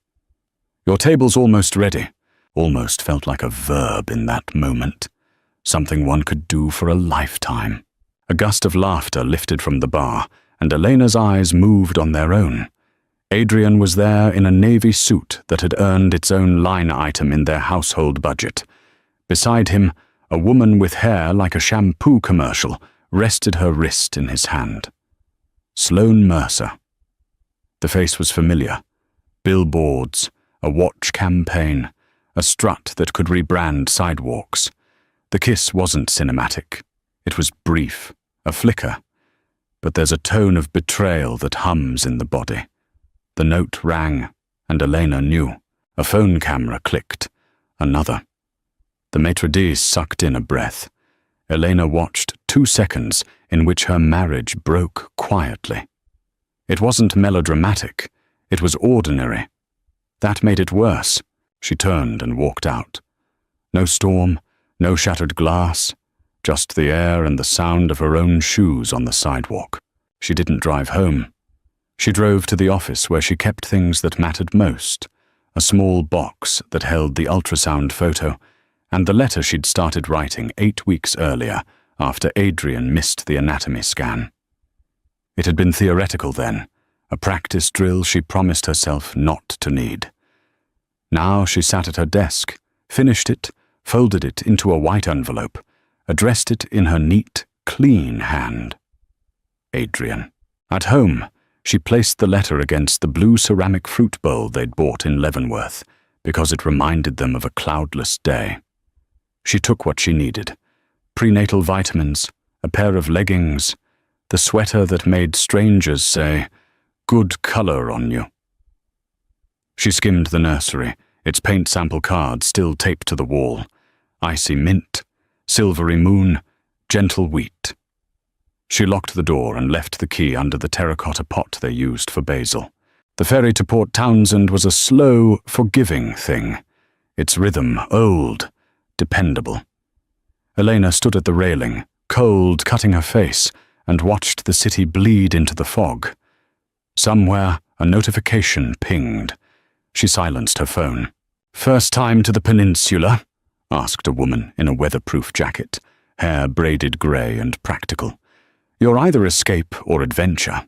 Your table's almost ready. Almost felt like a verb in that moment. Something one could do for a lifetime. A gust of laughter lifted from the bar, and Elena's eyes moved on their own. Adrian was there in a navy suit that had earned its own line item in their household budget. Beside him, a woman with hair like a shampoo commercial rested her wrist in his hand. Sloane Mercer. The face was familiar. Billboards, a watch campaign, a strut that could rebrand sidewalks. The kiss wasn't cinematic. It was brief, a flicker. But there's a tone of betrayal that hums in the body. The note rang, and Elena knew. A phone camera clicked. Another. The maitre d' sucked in a breath. Elena watched 2 seconds in which her marriage broke quietly. It wasn't melodramatic. It was ordinary. That made it worse. She turned and walked out. No storm, no shattered glass, just the air and the sound of her own shoes on the sidewalk. She didn't drive home. She drove to the office where she kept things that mattered most, a small box that held the ultrasound photo and the letter she'd started writing 8 weeks earlier after Adrian missed the anatomy scan. It had been theoretical then, a practice drill she promised herself not to need. Now she sat at her desk, finished it, folded it into a white envelope, addressed it in her neat, clean hand. Adrian. At home, she placed the letter against the blue ceramic fruit bowl they'd bought in Leavenworth, because it reminded them of a cloudless day. She took what she needed. Prenatal vitamins, a pair of leggings, the sweater that made strangers say, "Good color on you." She skimmed the nursery, its paint sample card still taped to the wall. Icy mint, silvery moon, gentle wheat. She locked the door and left the key under the terracotta pot they used for basil. The ferry to Port Townsend was a slow, forgiving thing. Its rhythm old, dependable. Elena stood at the railing, cold cutting her face, and watched the city bleed into the fog. Somewhere, a notification pinged. She silenced her phone. "First time to the peninsula?" asked a woman in a weatherproof jacket, hair braided grey and practical. "You're either escape or adventure.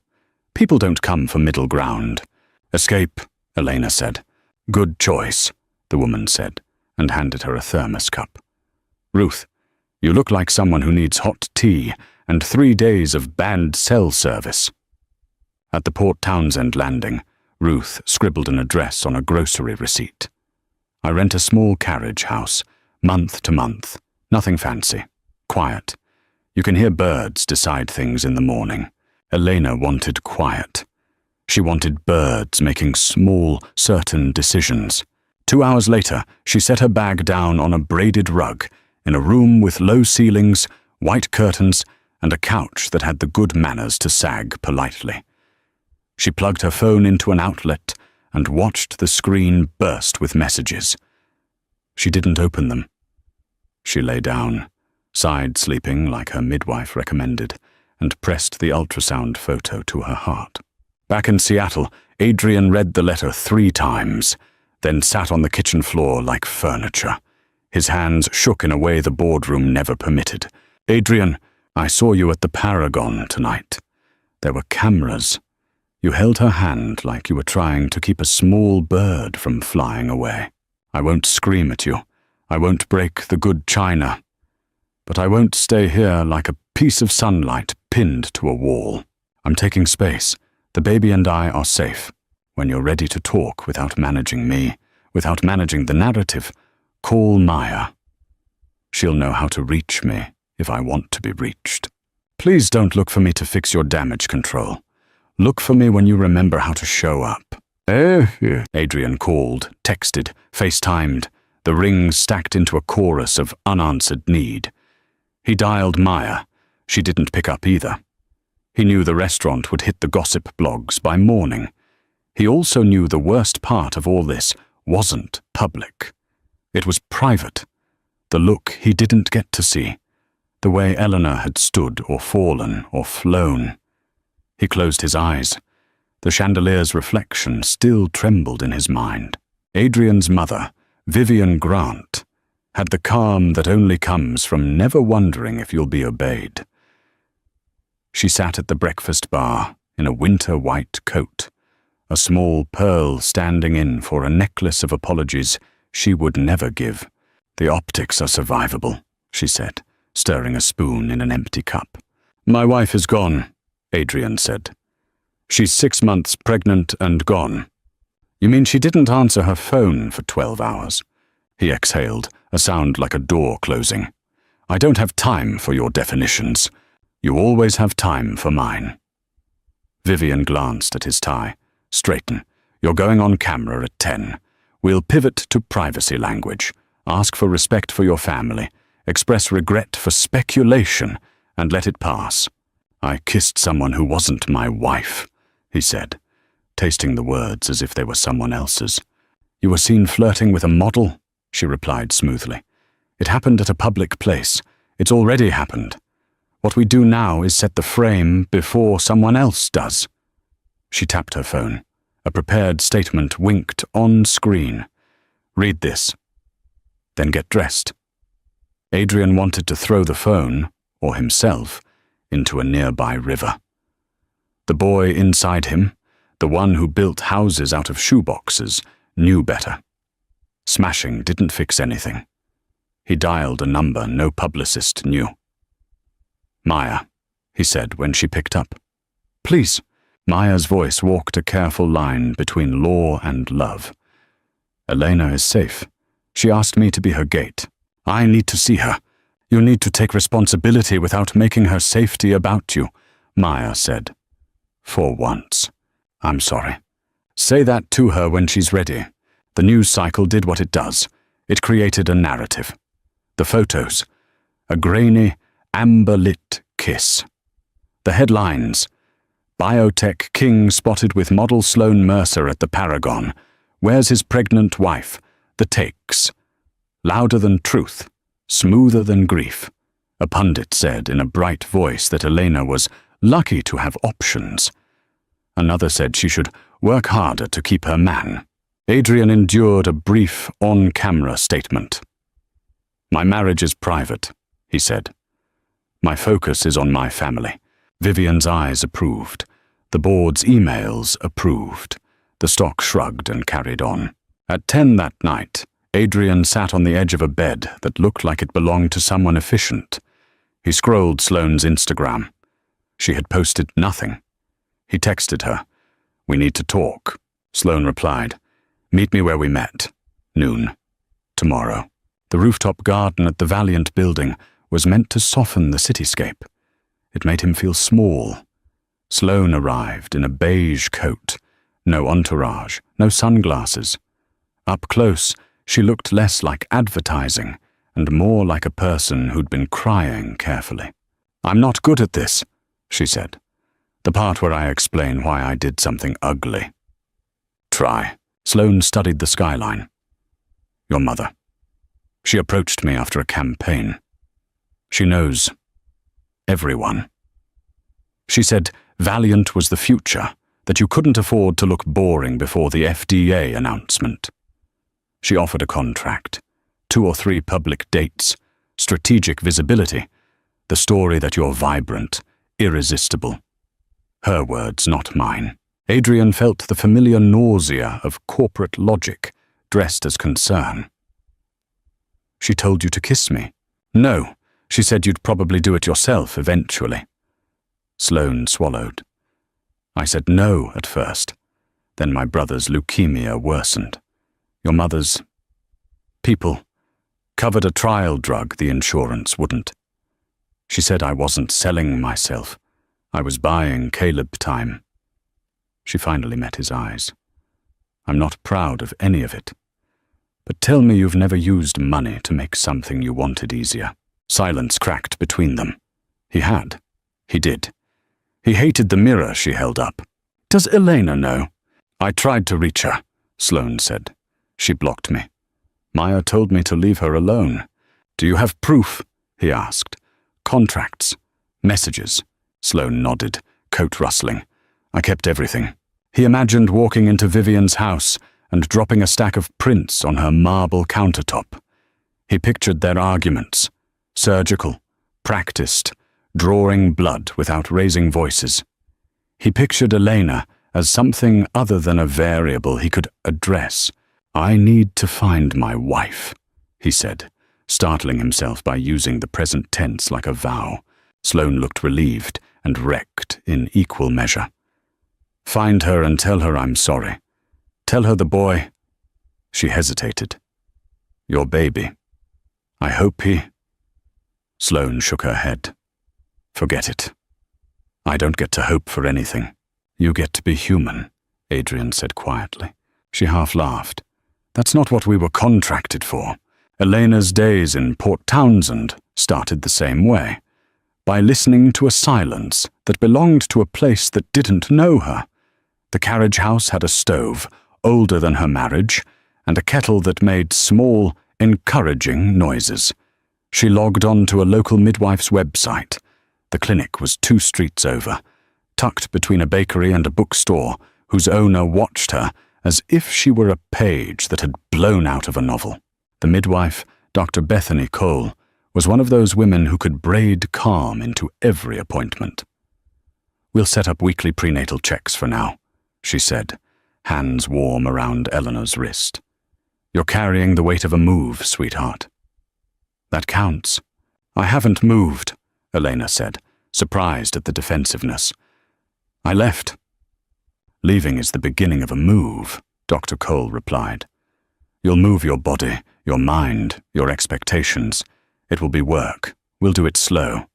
People don't come for middle ground." "Escape," Elena said. "Good choice," the woman said, and handed her a thermos cup. "Ruth, you look like someone who needs hot tea and 3 days of bad cell service." At the Port Townsend landing, Ruth scribbled an address on a grocery receipt. "I rent a small carriage house, month to month. Nothing fancy. Quiet. You can hear birds decide things in the morning." Elena wanted quiet. She wanted birds making small, certain decisions. 2 hours later, she set her bag down on a braided rug in a room with low ceilings, white curtains, and a couch that had the good manners to sag politely. She plugged her phone into an outlet and watched the screen burst with messages. She didn't open them. She lay down, side-sleeping like her midwife recommended, and pressed the ultrasound photo to her heart. Back in Seattle, Adrian read the letter 3 times, then sat on the kitchen floor like furniture. His hands shook in a way the boardroom never permitted. "Adrian, I saw you at the Paragon tonight. There were cameras. You held her hand like you were trying to keep a small bird from flying away. I won't scream at you. I won't break the good china. But I won't stay here like a piece of sunlight pinned to a wall. I'm taking space. The baby and I are safe. When you're ready to talk without managing me, without managing the narrative, call Maya. She'll know how to reach me if I want to be reached. Please don't look for me to fix your damage control. Look for me when you remember how to show up." Adrian called, texted, FaceTimed, the rings stacked into a chorus of unanswered need. He dialed Maya. She didn't pick up either. He knew the restaurant would hit the gossip blogs by morning. He also knew the worst part of all this wasn't public. It was private. The look he didn't get to see. The way Eleanor had stood or fallen or flown. He closed his eyes. The chandelier's reflection still trembled in his mind. Adrian's mother, Vivian Grant, had the calm that only comes from never wondering if you'll be obeyed. She sat at the breakfast bar in a winter white coat, a small pearl standing in for a necklace of apologies she would never give. "The optics are survivable," she said, stirring a spoon in an empty cup. "My wife is gone," Adrian said. "She's 6 months pregnant and gone." "You mean she didn't answer her phone for 12 hours? He exhaled, a sound like a door closing. "I don't have time for your definitions. You always have time for mine." Vivian glanced at his tie. "Straighten. You're going on camera at 10. We'll pivot to privacy language. Ask for respect for your family. Express regret for speculation, and let it pass." "I kissed someone who wasn't my wife," he said, tasting the words as if they were someone else's. "You were seen flirting with a model," she replied smoothly. "It happened at a public place. It's already happened. What we do now is set the frame before someone else does." She tapped her phone. A prepared statement winked on screen. "Read this. Then get dressed." Adrian wanted to throw the phone, or himself, into a nearby river. The boy inside him, the one who built houses out of shoeboxes, knew better. Smashing didn't fix anything. He dialed a number no publicist knew. "Maya," he said when she picked up. "Please." Maya's voice walked a careful line between law and love. "Elena is safe. She asked me to be her gate. I need to see her. You need to take responsibility without making her safety about you," Maya said. "For once. I'm sorry. Say that to her when she's ready. The news cycle did what it does. It created a narrative. The photos. A grainy, amber-lit kiss. The headlines. Biotech king spotted with model Sloane Mercer at the Paragon. Where's his pregnant wife? The takes. Louder than truth. Smoother than grief. A pundit said in a bright voice that Elena was lucky to have options. Another said she should work harder to keep her man. Adrian endured a brief, on-camera statement. "My marriage is private," he said. "My focus is on my family." Vivian's eyes approved. The board's emails approved. The stock shrugged and carried on. At 10 that night, Adrian sat on the edge of a bed that looked like it belonged to someone efficient. He scrolled Sloane's Instagram. She had posted nothing. He texted her. "We need to talk." Sloane replied, "Meet me where we met. Noon. Tomorrow." The rooftop garden at the Valiant building was meant to soften the cityscape. It made him feel small. Sloane arrived in a beige coat. No entourage, no sunglasses. Up close, she looked less like advertising and more like a person who'd been crying carefully. "I'm not good at this," she said. "The part where I explain why I did something ugly." "Try," Sloane studied the skyline. Your mother. She approached me after a campaign. She knows everyone. She said Valiant was the future, that you couldn't afford to look boring before the FDA announcement. She offered a contract, 2 or 3 public dates, strategic visibility, the story that you're vibrant, irresistible. Her words, not mine. Adrian felt the familiar nausea of corporate logic dressed as concern. She told you to kiss me? No, she said you'd probably do it yourself eventually. Sloane swallowed. I said no at first. Then my brother's leukemia worsened. Your mother's people covered a trial drug the insurance wouldn't. She said I wasn't selling myself. I was buying Caleb time. She finally met his eyes. I'm not proud of any of it. But tell me you've never used money to make something you wanted easier. Silence cracked between them. He had. He did. He hated the mirror she held up. Does Elena know? I tried to reach her, Sloane said. She blocked me. Maya told me to leave her alone. Do you have proof? He asked. Contracts. Messages. Sloane nodded, coat rustling. I kept everything. He imagined walking into Vivian's house and dropping a stack of prints on her marble countertop. He pictured their arguments. Surgical, practiced, drawing blood without raising voices. He pictured Elena as something other than a variable he could address. I need to find my wife, he said, startling himself by using the present tense like a vow. Sloane looked relieved and wrecked in equal measure. Find her and tell her I'm sorry. Tell her the boy. She hesitated. Your baby. I hope he... Sloane shook her head. Forget it. I don't get to hope for anything. You get to be human, Adrian said quietly. She half laughed. That's not what we were contracted for. Elena's days in Port Townsend started the same way, by listening to a silence that belonged to a place that didn't know her. The carriage house had a stove, older than her marriage, and a kettle that made small, encouraging noises. She logged on to a local midwife's website. The clinic was 2 streets over, tucked between a bakery and a bookstore, whose owner watched her as if she were a page that had blown out of a novel. The midwife, Dr. Bethany Cole, was one of those women who could braid calm into every appointment. We'll set up weekly prenatal checks for now, she said, hands warm around Eleanor's wrist. You're carrying the weight of a move, sweetheart. That counts. I haven't moved, Elena said, surprised at the defensiveness. I left. Leaving is the beginning of a move, Dr. Cole replied. You'll move your body, your mind, your expectations. It will be work. We'll do it slow.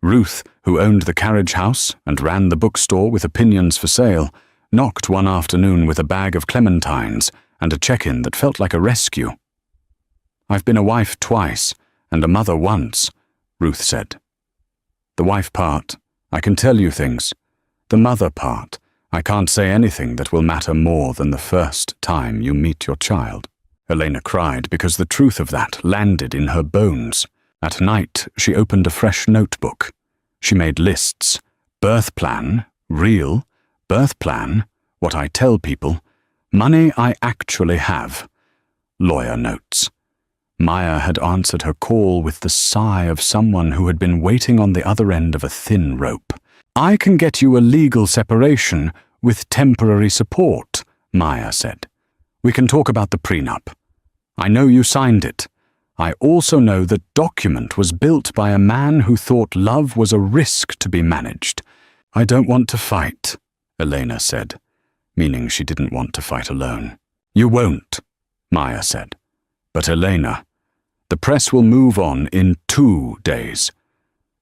Ruth, who owned the carriage house and ran the bookstore with opinions for sale, knocked one afternoon with a bag of clementines and a check-in that felt like a rescue. I've been a wife twice and a mother once, Ruth said. The wife part, I can tell you things. The mother part, I can't say anything that will matter more than the first time you meet your child. Elena cried because the truth of that landed in her bones. At night, she opened a fresh notebook. She made lists. Birth plan, real. Birth plan, what I tell people. Money I actually have. Lawyer notes. Maya had answered her call with the sigh of someone who had been waiting on the other end of a thin rope. I can get you a legal separation with temporary support, Maya said. We can talk about the prenup. I know you signed it. I also know the document was built by a man who thought love was a risk to be managed. I don't want to fight, Elena said, meaning she didn't want to fight alone. You won't, Maya said. But Elena, the press will move on in 2 days.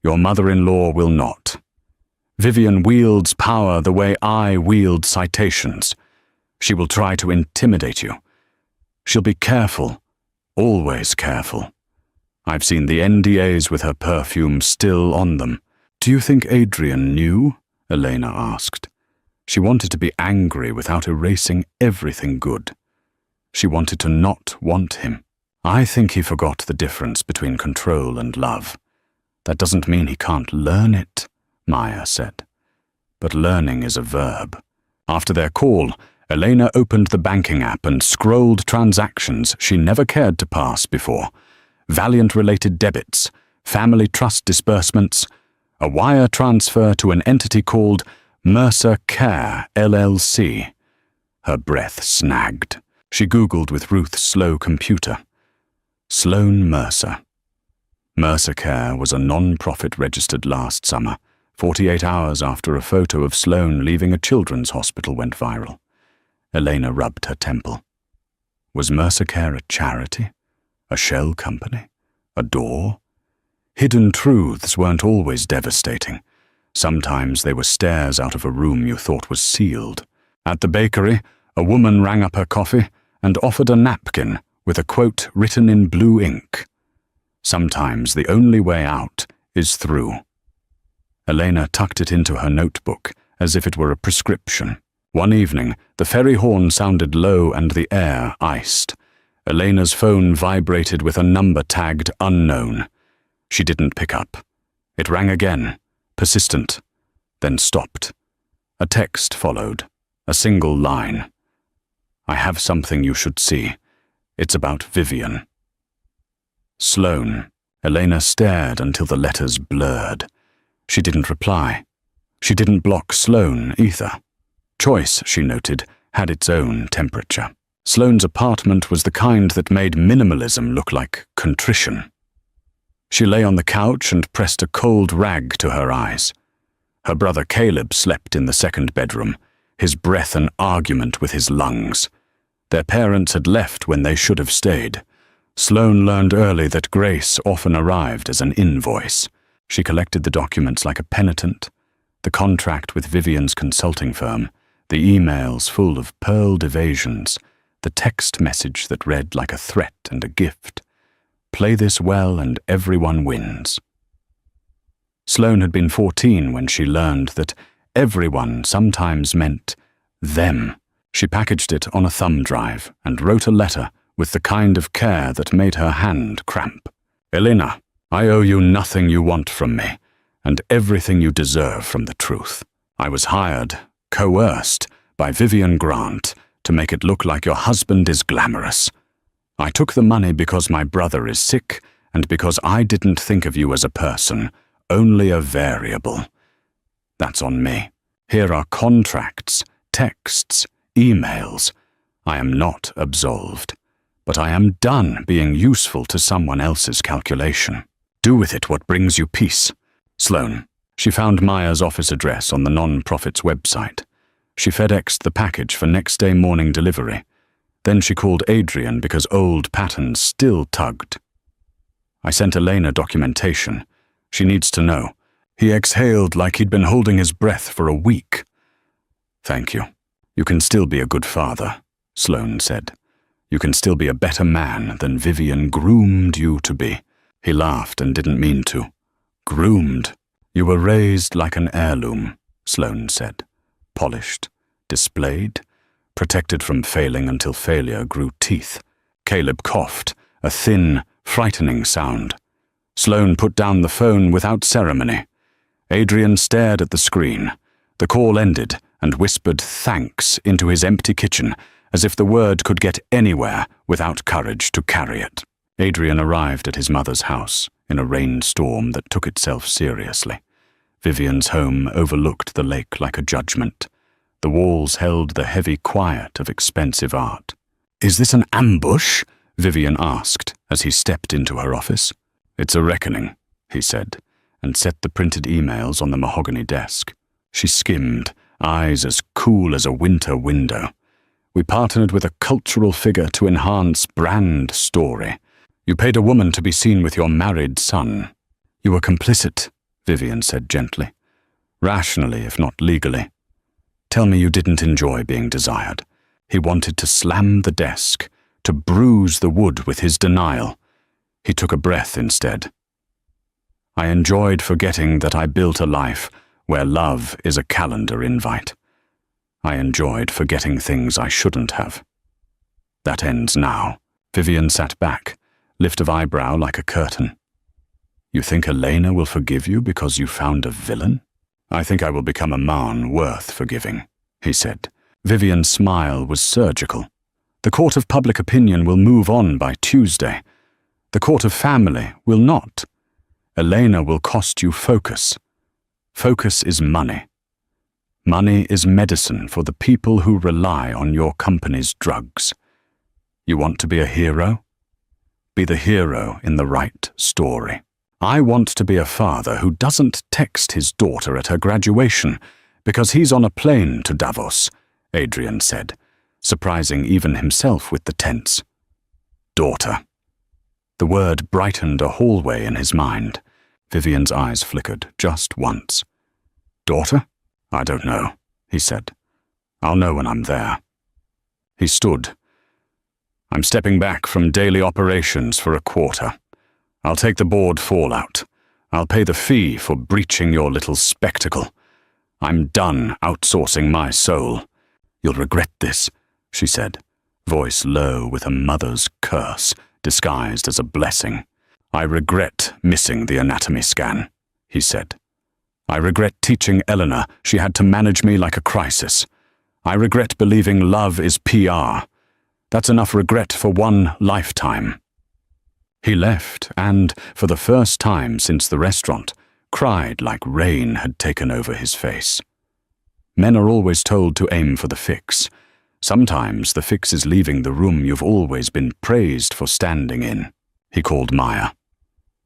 Your mother-in-law will not. Vivian wields power the way I wield citations. She will try to intimidate you. She'll be careful, always careful. I've seen the NDAs with her perfume still on them. Do you think Adrian knew? Elena asked. She wanted to be angry without erasing everything good. She wanted to not want him. I think he forgot the difference between control and love. That doesn't mean he can't learn it, Maya said. But learning is a verb. After their call, Elena opened the banking app and scrolled transactions she never cared to pass before. Valiant-related debits, family trust disbursements, a wire transfer to an entity called Mercer Care, LLC. Her breath snagged. She Googled with Ruth's slow computer. Sloan Mercer. Mercer Care was a non-profit registered last summer, 48 hours after a photo of Sloan leaving a children's hospital went viral. Elena rubbed her temple. Was Mercer Care a charity? A shell company? A door? Hidden truths weren't always devastating. Sometimes they were stares out of a room you thought was sealed. At the bakery, a woman rang up her coffee and offered a napkin with a quote written in blue ink. Sometimes the only way out is through. Elena tucked it into her notebook as if it were a prescription. One evening, the ferry horn sounded low and the air iced. Elena's phone vibrated with a number tagged unknown. She didn't pick up. It rang again, persistent, then stopped. A text followed, a single line. I have something you should see. It's about Vivian. Sloan. Elena stared until the letters blurred. She didn't reply. She didn't block Sloan either. Choice, she noted, had its own temperature. Sloan's apartment was the kind that made minimalism look like contrition. She lay on the couch and pressed a cold rag to her eyes. Her brother Caleb slept in the second bedroom, his breath an argument with his lungs. Their parents had left when they should have stayed. Sloan learned early that grace often arrived as an invoice. She collected the documents like a penitent, the contract with Vivian's consulting firm, the emails full of pearled evasions, the text message that read like a threat and a gift. Play this well and everyone wins. Sloan had been 14 when she learned that everyone sometimes meant them. She packaged it on a thumb drive and wrote a letter with the kind of care that made her hand cramp. Elena, I owe you nothing you want from me, and everything you deserve from the truth. I was hired, coerced, by Vivian Grant to make it look like your husband is glamorous. I took the money because my brother is sick and because I didn't think of you as a person, only a variable. That's on me. Here are contracts, texts, emails. I am not absolved, but I am done being useful to someone else's calculation. Do with it what brings you peace. Sloan. She found Maya's office address on the non-profit's website. She FedExed the package for next day morning delivery. Then she called Adrian because old patterns still tugged. I sent Elena documentation. She needs to know. He exhaled like he'd been holding his breath for a week. Thank you. You can still be a good father, Sloan said. You can still be a better man than Vivian groomed you to be. He laughed and didn't mean to. Groomed. You were raised like an heirloom, Sloan said. Polished, displayed, protected from failing until failure grew teeth. Caleb coughed, a thin, frightening sound. Sloan put down the phone without ceremony. Adrian stared at the screen. The call ended and whispered thanks into his empty kitchen, as if the word could get anywhere without courage to carry it. Adrian arrived at his mother's house in a rainstorm that took itself seriously. Vivian's home overlooked the lake like a judgment. The walls held the heavy quiet of expensive art. Is this an ambush? Vivian asked as he stepped into her office. It's a reckoning, he said, and set the printed emails on the mahogany desk. She skimmed, eyes as cool as a winter window. We partnered with a cultural figure to enhance brand story. You paid a woman to be seen with your married son. You were complicit, Vivian said gently. Rationally, if not legally. Tell me you didn't enjoy being desired. He wanted to slam the desk, to bruise the wood with his denial. He took a breath instead. I enjoyed forgetting that I built a life where love is a calendar invite. I enjoyed forgetting things I shouldn't have. That ends now. Vivian sat back, lift of eyebrow like a curtain. You think Elena will forgive you because you found a villain? I think I will become a man worth forgiving, he said. Vivian's smile was surgical. The court of public opinion will move on by Tuesday. The court of family will not. Elena will cost you focus. Focus is money. Money is medicine for the people who rely on your company's drugs. You want to be a hero? Be the hero in the right story. I want to be a father who doesn't text his daughter at her graduation because he's on a plane to Davos, Adrian said, surprising even himself with the tense. Daughter. The word brightened a hallway in his mind. Vivian's eyes flickered just once. Daughter? I don't know, he said. I'll know when I'm there. He stood. I'm stepping back from daily operations for a quarter. I'll take the board fallout. I'll pay the fee for breaching your little spectacle. I'm done outsourcing my soul. You'll regret this, she said, voice low with a mother's curse, disguised as a blessing. I regret missing the anatomy scan, he said. I regret teaching Eleanor she had to manage me like a crisis. I regret believing love is PR. That's enough regret for one lifetime. He left and, for the first time since the restaurant, cried like rain had taken over his face. Men are always told to aim for the fix. Sometimes the fix is leaving the room you've always been praised for standing in. He called Maya.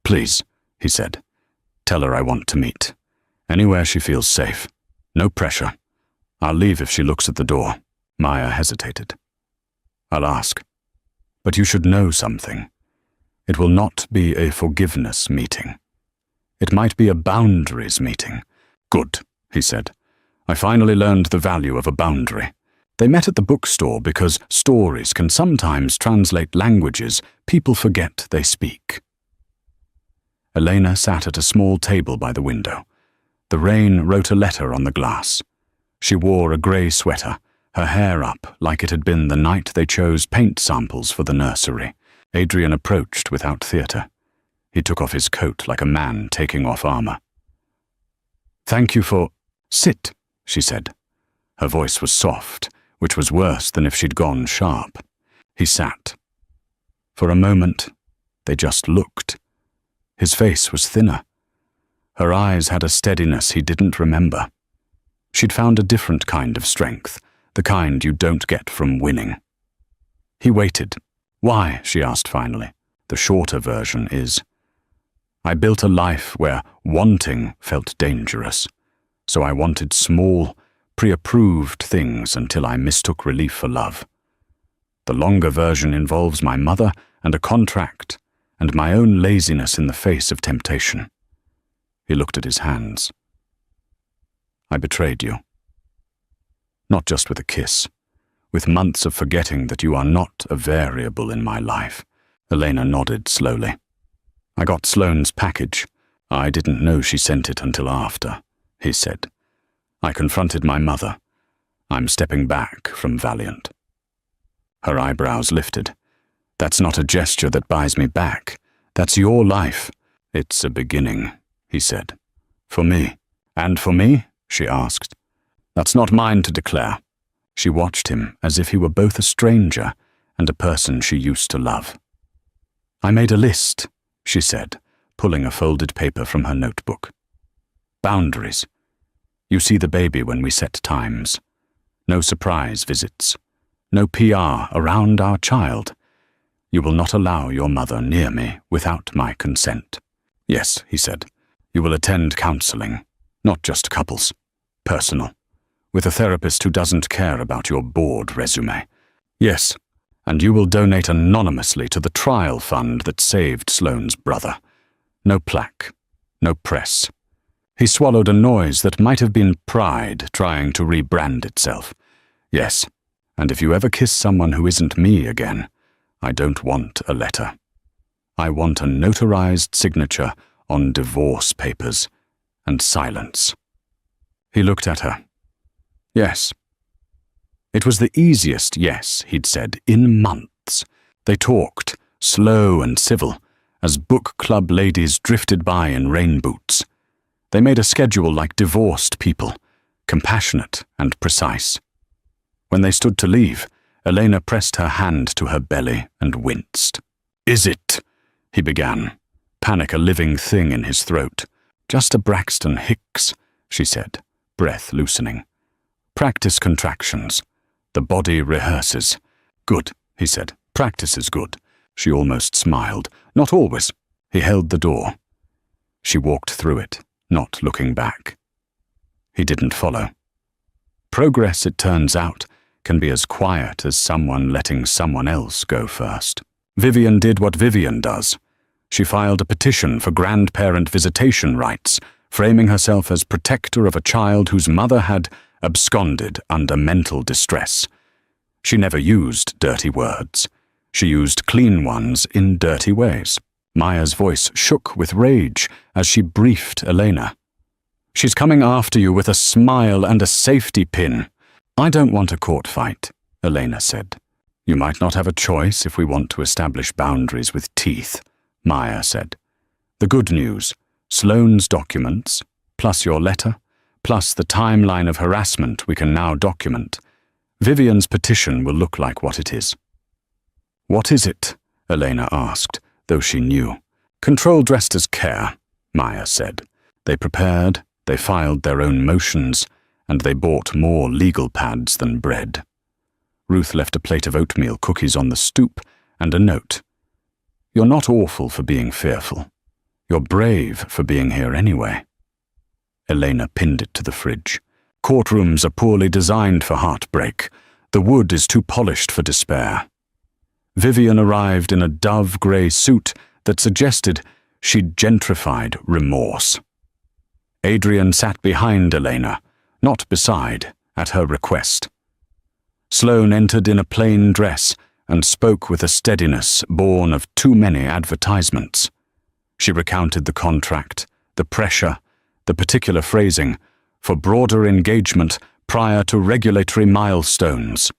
Please, he said. Tell her I want to meet. Anywhere she feels safe. No pressure. I'll leave if she looks at the door. Maya hesitated. I'll ask. But you should know something. It will not be a forgiveness meeting. It might be a boundaries meeting. Good, he said. I finally learned the value of a boundary. They met at the bookstore because stories can sometimes translate languages people forget they speak. Elena sat at a small table by the window. The rain wrote a letter on the glass. She wore a grey sweater, her hair up like it had been the night they chose paint samples for the nursery. Adrian approached without theatre. He took off his coat like a man taking off armour. Thank you for— Sit, she said. Her voice was soft, which was worse than if she'd gone sharp. He sat. For a moment, they just looked. His face was thinner. Her eyes had a steadiness he didn't remember. She'd found a different kind of strength, the kind you don't get from winning. He waited. Why? She asked finally. The shorter version is, I built a life where wanting felt dangerous, so I wanted small, pre-approved things until I mistook relief for love. The longer version involves my mother and a contract, and my own laziness in the face of temptation. He looked at his hands. I betrayed you. Not just with a kiss, with months of forgetting that you are not a variable in my life. Elena nodded slowly. I got Sloane's package. I didn't know she sent it until after, he said. I confronted my mother. I'm stepping back from Valiant. Her eyebrows lifted. That's not a gesture that buys me back. That's your life. It's a beginning, he said. For me. And for me? She asked. That's not mine to declare. She watched him as if he were both a stranger and a person she used to love. I made a list, she said, pulling a folded paper from her notebook. Boundaries. You see the baby when we set times. No surprise visits. No PR around our child. You will not allow your mother near me without my consent. Yes, he said. You will attend counseling, not just couples. Personal. With a therapist who doesn't care about your board resume. Yes, and you will donate anonymously to the trial fund that saved Sloane's brother. No plaque. No press. He swallowed a noise that might have been pride trying to rebrand itself. Yes, and if you ever kiss someone who isn't me again, I don't want a letter. I want a notarized signature on divorce papers and silence. He looked at her. Yes. It was the easiest yes he'd said in months. They talked, slow and civil, as book club ladies drifted by in rain boots. They made a schedule like divorced people, compassionate and precise. When they stood to leave, Elena pressed her hand to her belly and winced. "Is it?" he began, panic a living thing in his throat. "Just a Braxton Hicks," she said, breath loosening. "Practice contractions. The body rehearses." "Good," he said. "Practice is good." She almost smiled. "Not always." He held the door. She walked through it, not looking back. He didn't follow. Progress, it turns out, can be as quiet as someone letting someone else go first. Vivian did what Vivian does. She filed a petition for grandparent visitation rights, framing herself as protector of a child whose mother had absconded under mental distress. She never used dirty words. She used clean ones in dirty ways. Maya's voice shook with rage as she briefed Elena. "She's coming after you with a smile and a safety pin." "I don't want a court fight," Elena said. "You might not have a choice if we want to establish boundaries with teeth," Maya said. "The good news, Sloane's documents, plus your letter, plus the timeline of harassment we can now document. Vivian's petition will look like what it is." "What is it?" Elena asked, though she knew. "Control dressed as care," Maya said. "They prepared, they filed their own motions, and they bought more legal pads than bread." Ruth left a plate of oatmeal cookies on the stoop and a note. "You're not awful for being fearful. You're brave for being here anyway." Elena pinned it to the fridge. "Courtrooms are poorly designed for heartbreak. The wood is too polished for despair." Vivian arrived in a dove-grey suit that suggested she'd gentrified remorse. Adrian sat behind Elena, not beside, at her request. Sloane entered in a plain dress and spoke with a steadiness born of too many advertisements. She recounted the contract, the pressure, the particular phrasing, for broader engagement prior to regulatory milestones.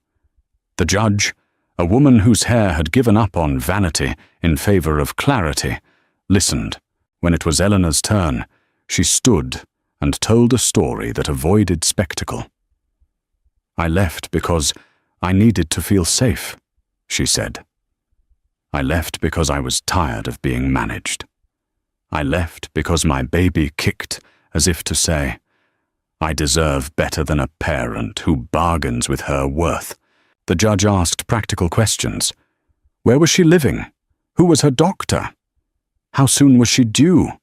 The judge, a woman whose hair had given up on vanity in favor of clarity, listened. When it was Eleanor's turn, she stood and told a story that avoided spectacle. "I left because I needed to feel safe," she said. "I left because I was tired of being managed. I left because my baby kicked as if to say, 'I deserve better than a parent who bargains with her worth.'" The judge asked practical questions. Where was she living? Who was her doctor? How soon was she due?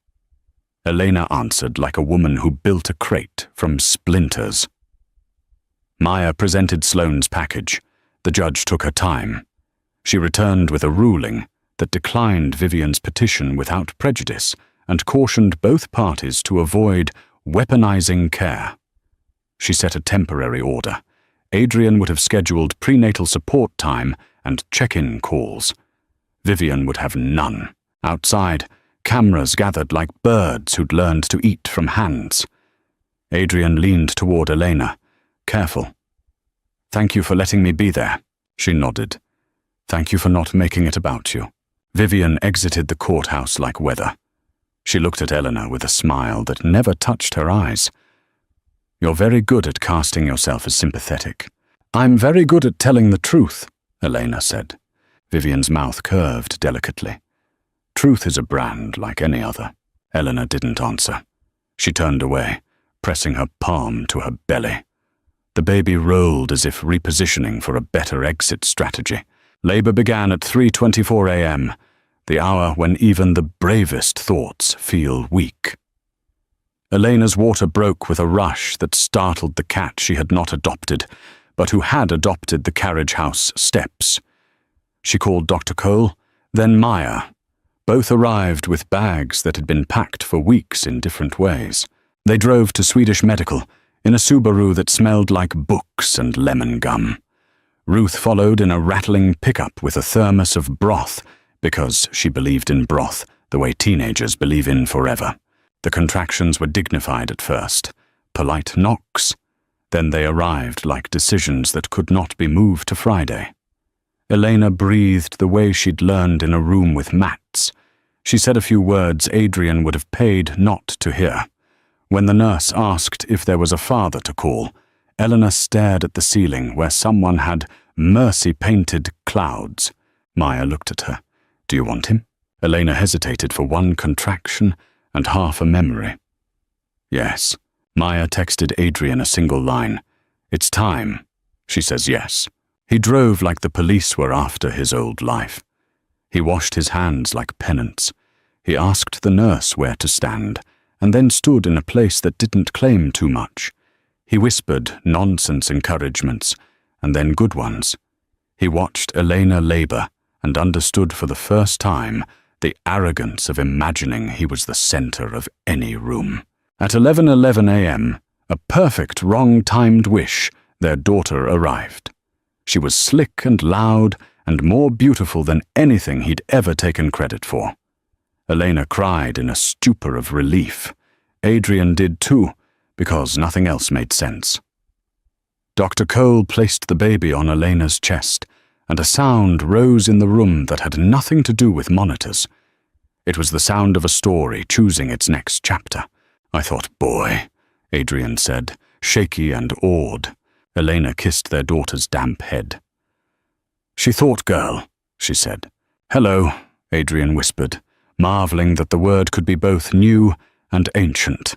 Elena answered like a woman who built a crate from splinters. Maya presented Sloane's package. The judge took her time. She returned with a ruling that declined Vivian's petition without prejudice and cautioned both parties to avoid weaponizing care. She set a temporary order. Adrian would have scheduled prenatal support time and check-in calls. Vivian would have none. Outside, cameras gathered like birds who'd learned to eat from hands. Adrian leaned toward Elena. "Careful." "Thank you for letting me be there," she nodded. "Thank you for not making it about you." Vivian exited the courthouse like weather. She looked at Eleanor with a smile that never touched her eyes. "You're very good at casting yourself as sympathetic." "I'm very good at telling the truth," Elena said. Vivian's mouth curved delicately. "Truth is a brand like any other." Eleanor didn't answer. She turned away, pressing her palm to her belly. The baby rolled as if repositioning for a better exit strategy. Labor began at 3:24 a.m., the hour when even the bravest thoughts feel weak. Elena's water broke with a rush that startled the cat she had not adopted, but who had adopted the carriage house steps. She called Dr. Cole, then Maya. Both arrived with bags that had been packed for weeks in different ways. They drove to Swedish Medical in a Subaru that smelled like books and lemon gum. Ruth followed in a rattling pickup with a thermos of broth because she believed in broth the way teenagers believe in forever. The contractions were dignified at first, polite knocks. Then they arrived like decisions that could not be moved to Friday. Elena breathed the way she'd learned in a room with mats. She said a few words Adrian would have paid not to hear. When the nurse asked if there was a father to call, Eleanor stared at the ceiling where someone had mercy-painted clouds. Maya looked at her. "Do you want him?" Elena hesitated for one contraction and half a memory. "Yes." Maya texted Adrian a single line. "It's time." She says yes. He drove like the police were after his old life. He washed his hands like penance. He asked the nurse where to stand, and then stood in a place that didn't claim too much. He whispered nonsense encouragements, and then good ones. He watched Elena labor and understood for the first time the arrogance of imagining he was the center of any room. At 11:11 a.m., a perfect wrong-timed wish, their daughter arrived. She was slick and loud and more beautiful than anything he'd ever taken credit for. Elena cried in a stupor of relief. Adrian did too, because nothing else made sense. Dr. Cole placed the baby on Elena's chest, and a sound rose in the room that had nothing to do with monitors. It was the sound of a story choosing its next chapter. "I thought, boy," Adrian said, shaky and awed. Elena kissed their daughter's damp head. "She thought, girl," she said. "Hello," Adrian whispered, marveling that the word could be both new and ancient.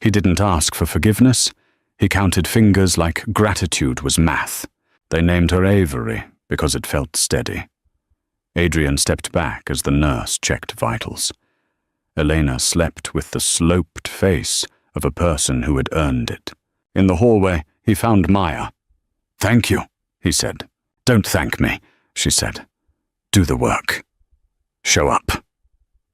He didn't ask for forgiveness. He counted fingers like gratitude was math. They named her Avery because it felt steady. Adrian stepped back as the nurse checked vitals. Elena slept with the sloped face of a person who had earned it. In the hallway, he found Maya. "Thank you," he said. "Don't thank me," she said. "Do the work. Show up.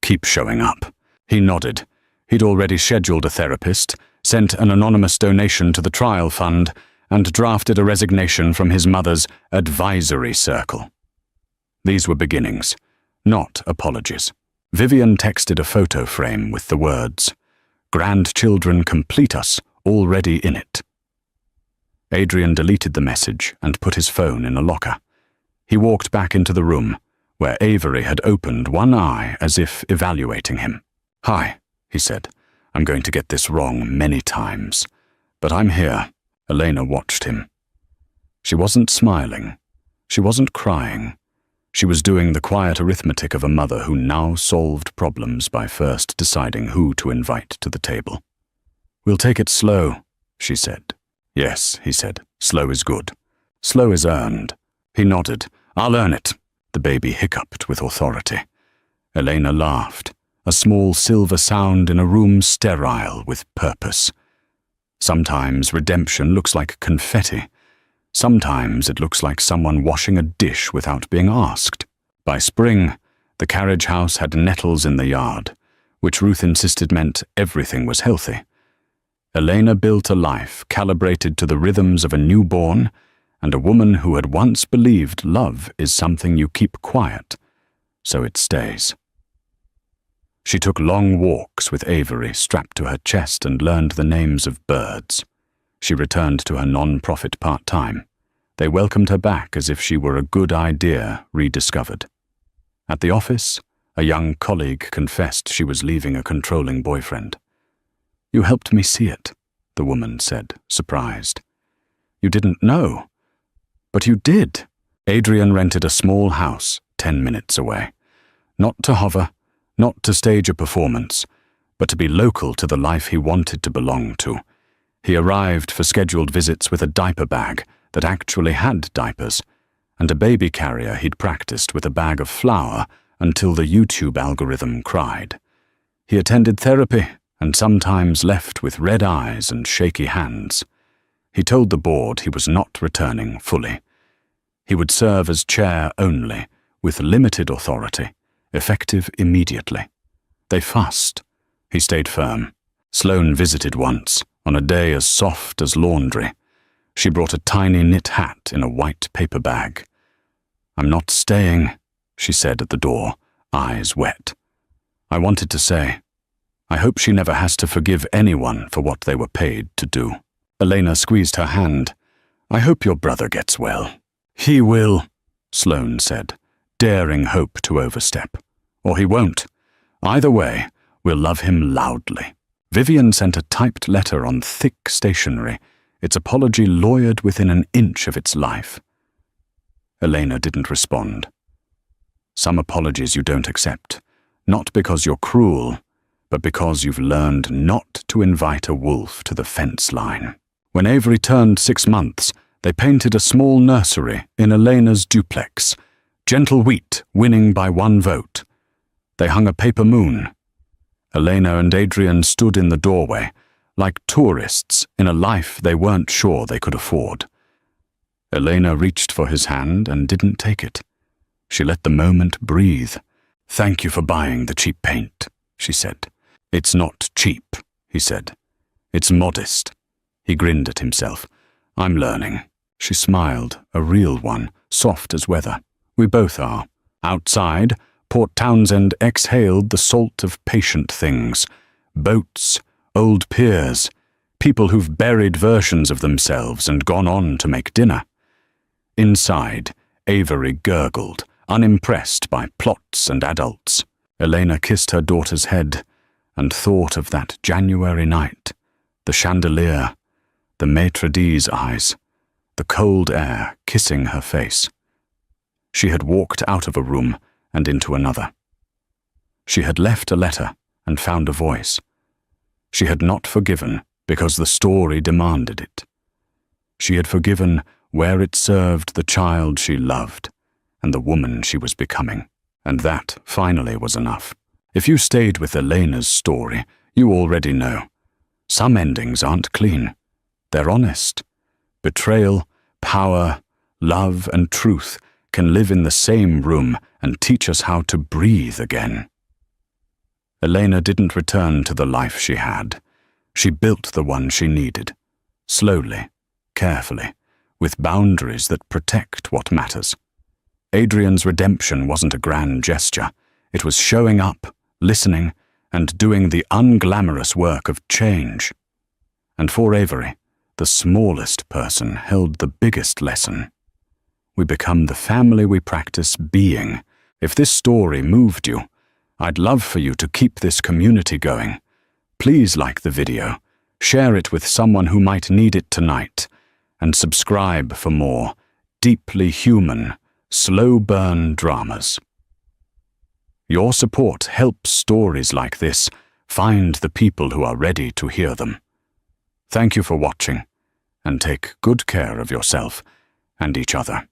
Keep showing up." He nodded. He'd already scheduled a therapist, sent an anonymous donation to the trial fund, and drafted a resignation from his mother's advisory circle. These were beginnings, not apologies. Vivian texted a photo frame with the words, "Grandchildren complete us, already in it." Adrian deleted the message and put his phone in a locker. He walked back into the room, where Avery had opened one eye as if evaluating him. "Hi," he said. "I'm going to get this wrong many times, but I'm here." Elena watched him. She wasn't smiling. She wasn't crying. She was doing the quiet arithmetic of a mother who now solved problems by first deciding who to invite to the table. "We'll take it slow," she said. "Yes," he said. "Slow is good. Slow is earned." He nodded. "I'll earn it." The baby hiccuped with authority. Elena laughed, a small silver sound in a room sterile with purpose. Sometimes redemption looks like confetti. Sometimes it looks like someone washing a dish without being asked. By spring, the carriage house had nettles in the yard, which Ruth insisted meant everything was healthy. Elena built a life calibrated to the rhythms of a newborn and a woman who had once believed love is something you keep quiet, so it stays. She took long walks with Avery strapped to her chest and learned the names of birds. She returned to her non-profit part-time. They welcomed her back as if she were a good idea rediscovered. At the office, a young colleague confessed she was leaving a controlling boyfriend. "You helped me see it," the woman said, surprised. "You didn't know." "But you did." Adrian rented a small house 10 minutes away. Not to hover, not to stage a performance, but to be local to the life he wanted to belong to. He arrived for scheduled visits with a diaper bag that actually had diapers, and a baby carrier he'd practiced with a bag of flour until the YouTube algorithm cried. He attended therapy and sometimes left with red eyes and shaky hands. He told the board he was not returning fully. He would serve as chair only, with limited authority, effective immediately. They fussed. He stayed firm. Sloane visited once, on a day as soft as laundry. She brought a tiny knit hat in a white paper bag. "I'm not staying," she said at the door, eyes wet. I wanted to say, I hope she never has to forgive anyone for what they were paid to do. Elena squeezed her hand. "I hope your brother gets well." "He will," Sloane said, daring hope to overstep. Or he won't. Either way, we'll love him loudly. Vivian sent a typed letter on thick stationery, its apology lawyered within an inch of its life. Elena didn't respond. Some apologies you don't accept, not because you're cruel, but because you've learned not to invite a wolf to the fence line. When Avery turned 6 months, they painted a small nursery in Elena's duplex, Gentle Wheat winning by 1 vote. They hung a paper moon. Elena and Adrian stood in the doorway, like tourists in a life they weren't sure they could afford. Elena reached for his hand and didn't take it. She let the moment breathe. "Thank you for buying the cheap paint," she said. "It's not cheap," he said. "It's modest." He grinned at himself. "I'm learning." She smiled, a real one, soft as weather. "We both are." Outside, Port Townsend exhaled the salt of patient things. Boats, old piers, people who've buried versions of themselves and gone on to make dinner. Inside, Avery gurgled, unimpressed by plots and adults. Elena kissed her daughter's head and thought of that January night, the chandelier, the maitre d's eyes, the cold air kissing her face. She had walked out of a room and into another. She had left a letter and found a voice. She had not forgiven because the story demanded it. She had forgiven where it served the child she loved and the woman she was becoming, and that finally was enough. If you stayed with Elena's story, you already know. Some endings aren't clean. They're honest. Betrayal, power, love, and truth can live in the same room and teach us how to breathe again. Elena didn't return to the life she had. She built the one she needed, slowly, carefully, with boundaries that protect what matters. Adrian's redemption wasn't a grand gesture. It was showing up, listening, and doing the unglamorous work of change. And for Avery, the smallest person held the biggest lesson. We become the family we practice being. If this story moved you, I'd love for you to keep this community going. Please like the video, share it with someone who might need it tonight, and subscribe for more deeply human, slow-burn dramas. Your support helps stories like this find the people who are ready to hear them. Thank you for watching, and take good care of yourself and each other.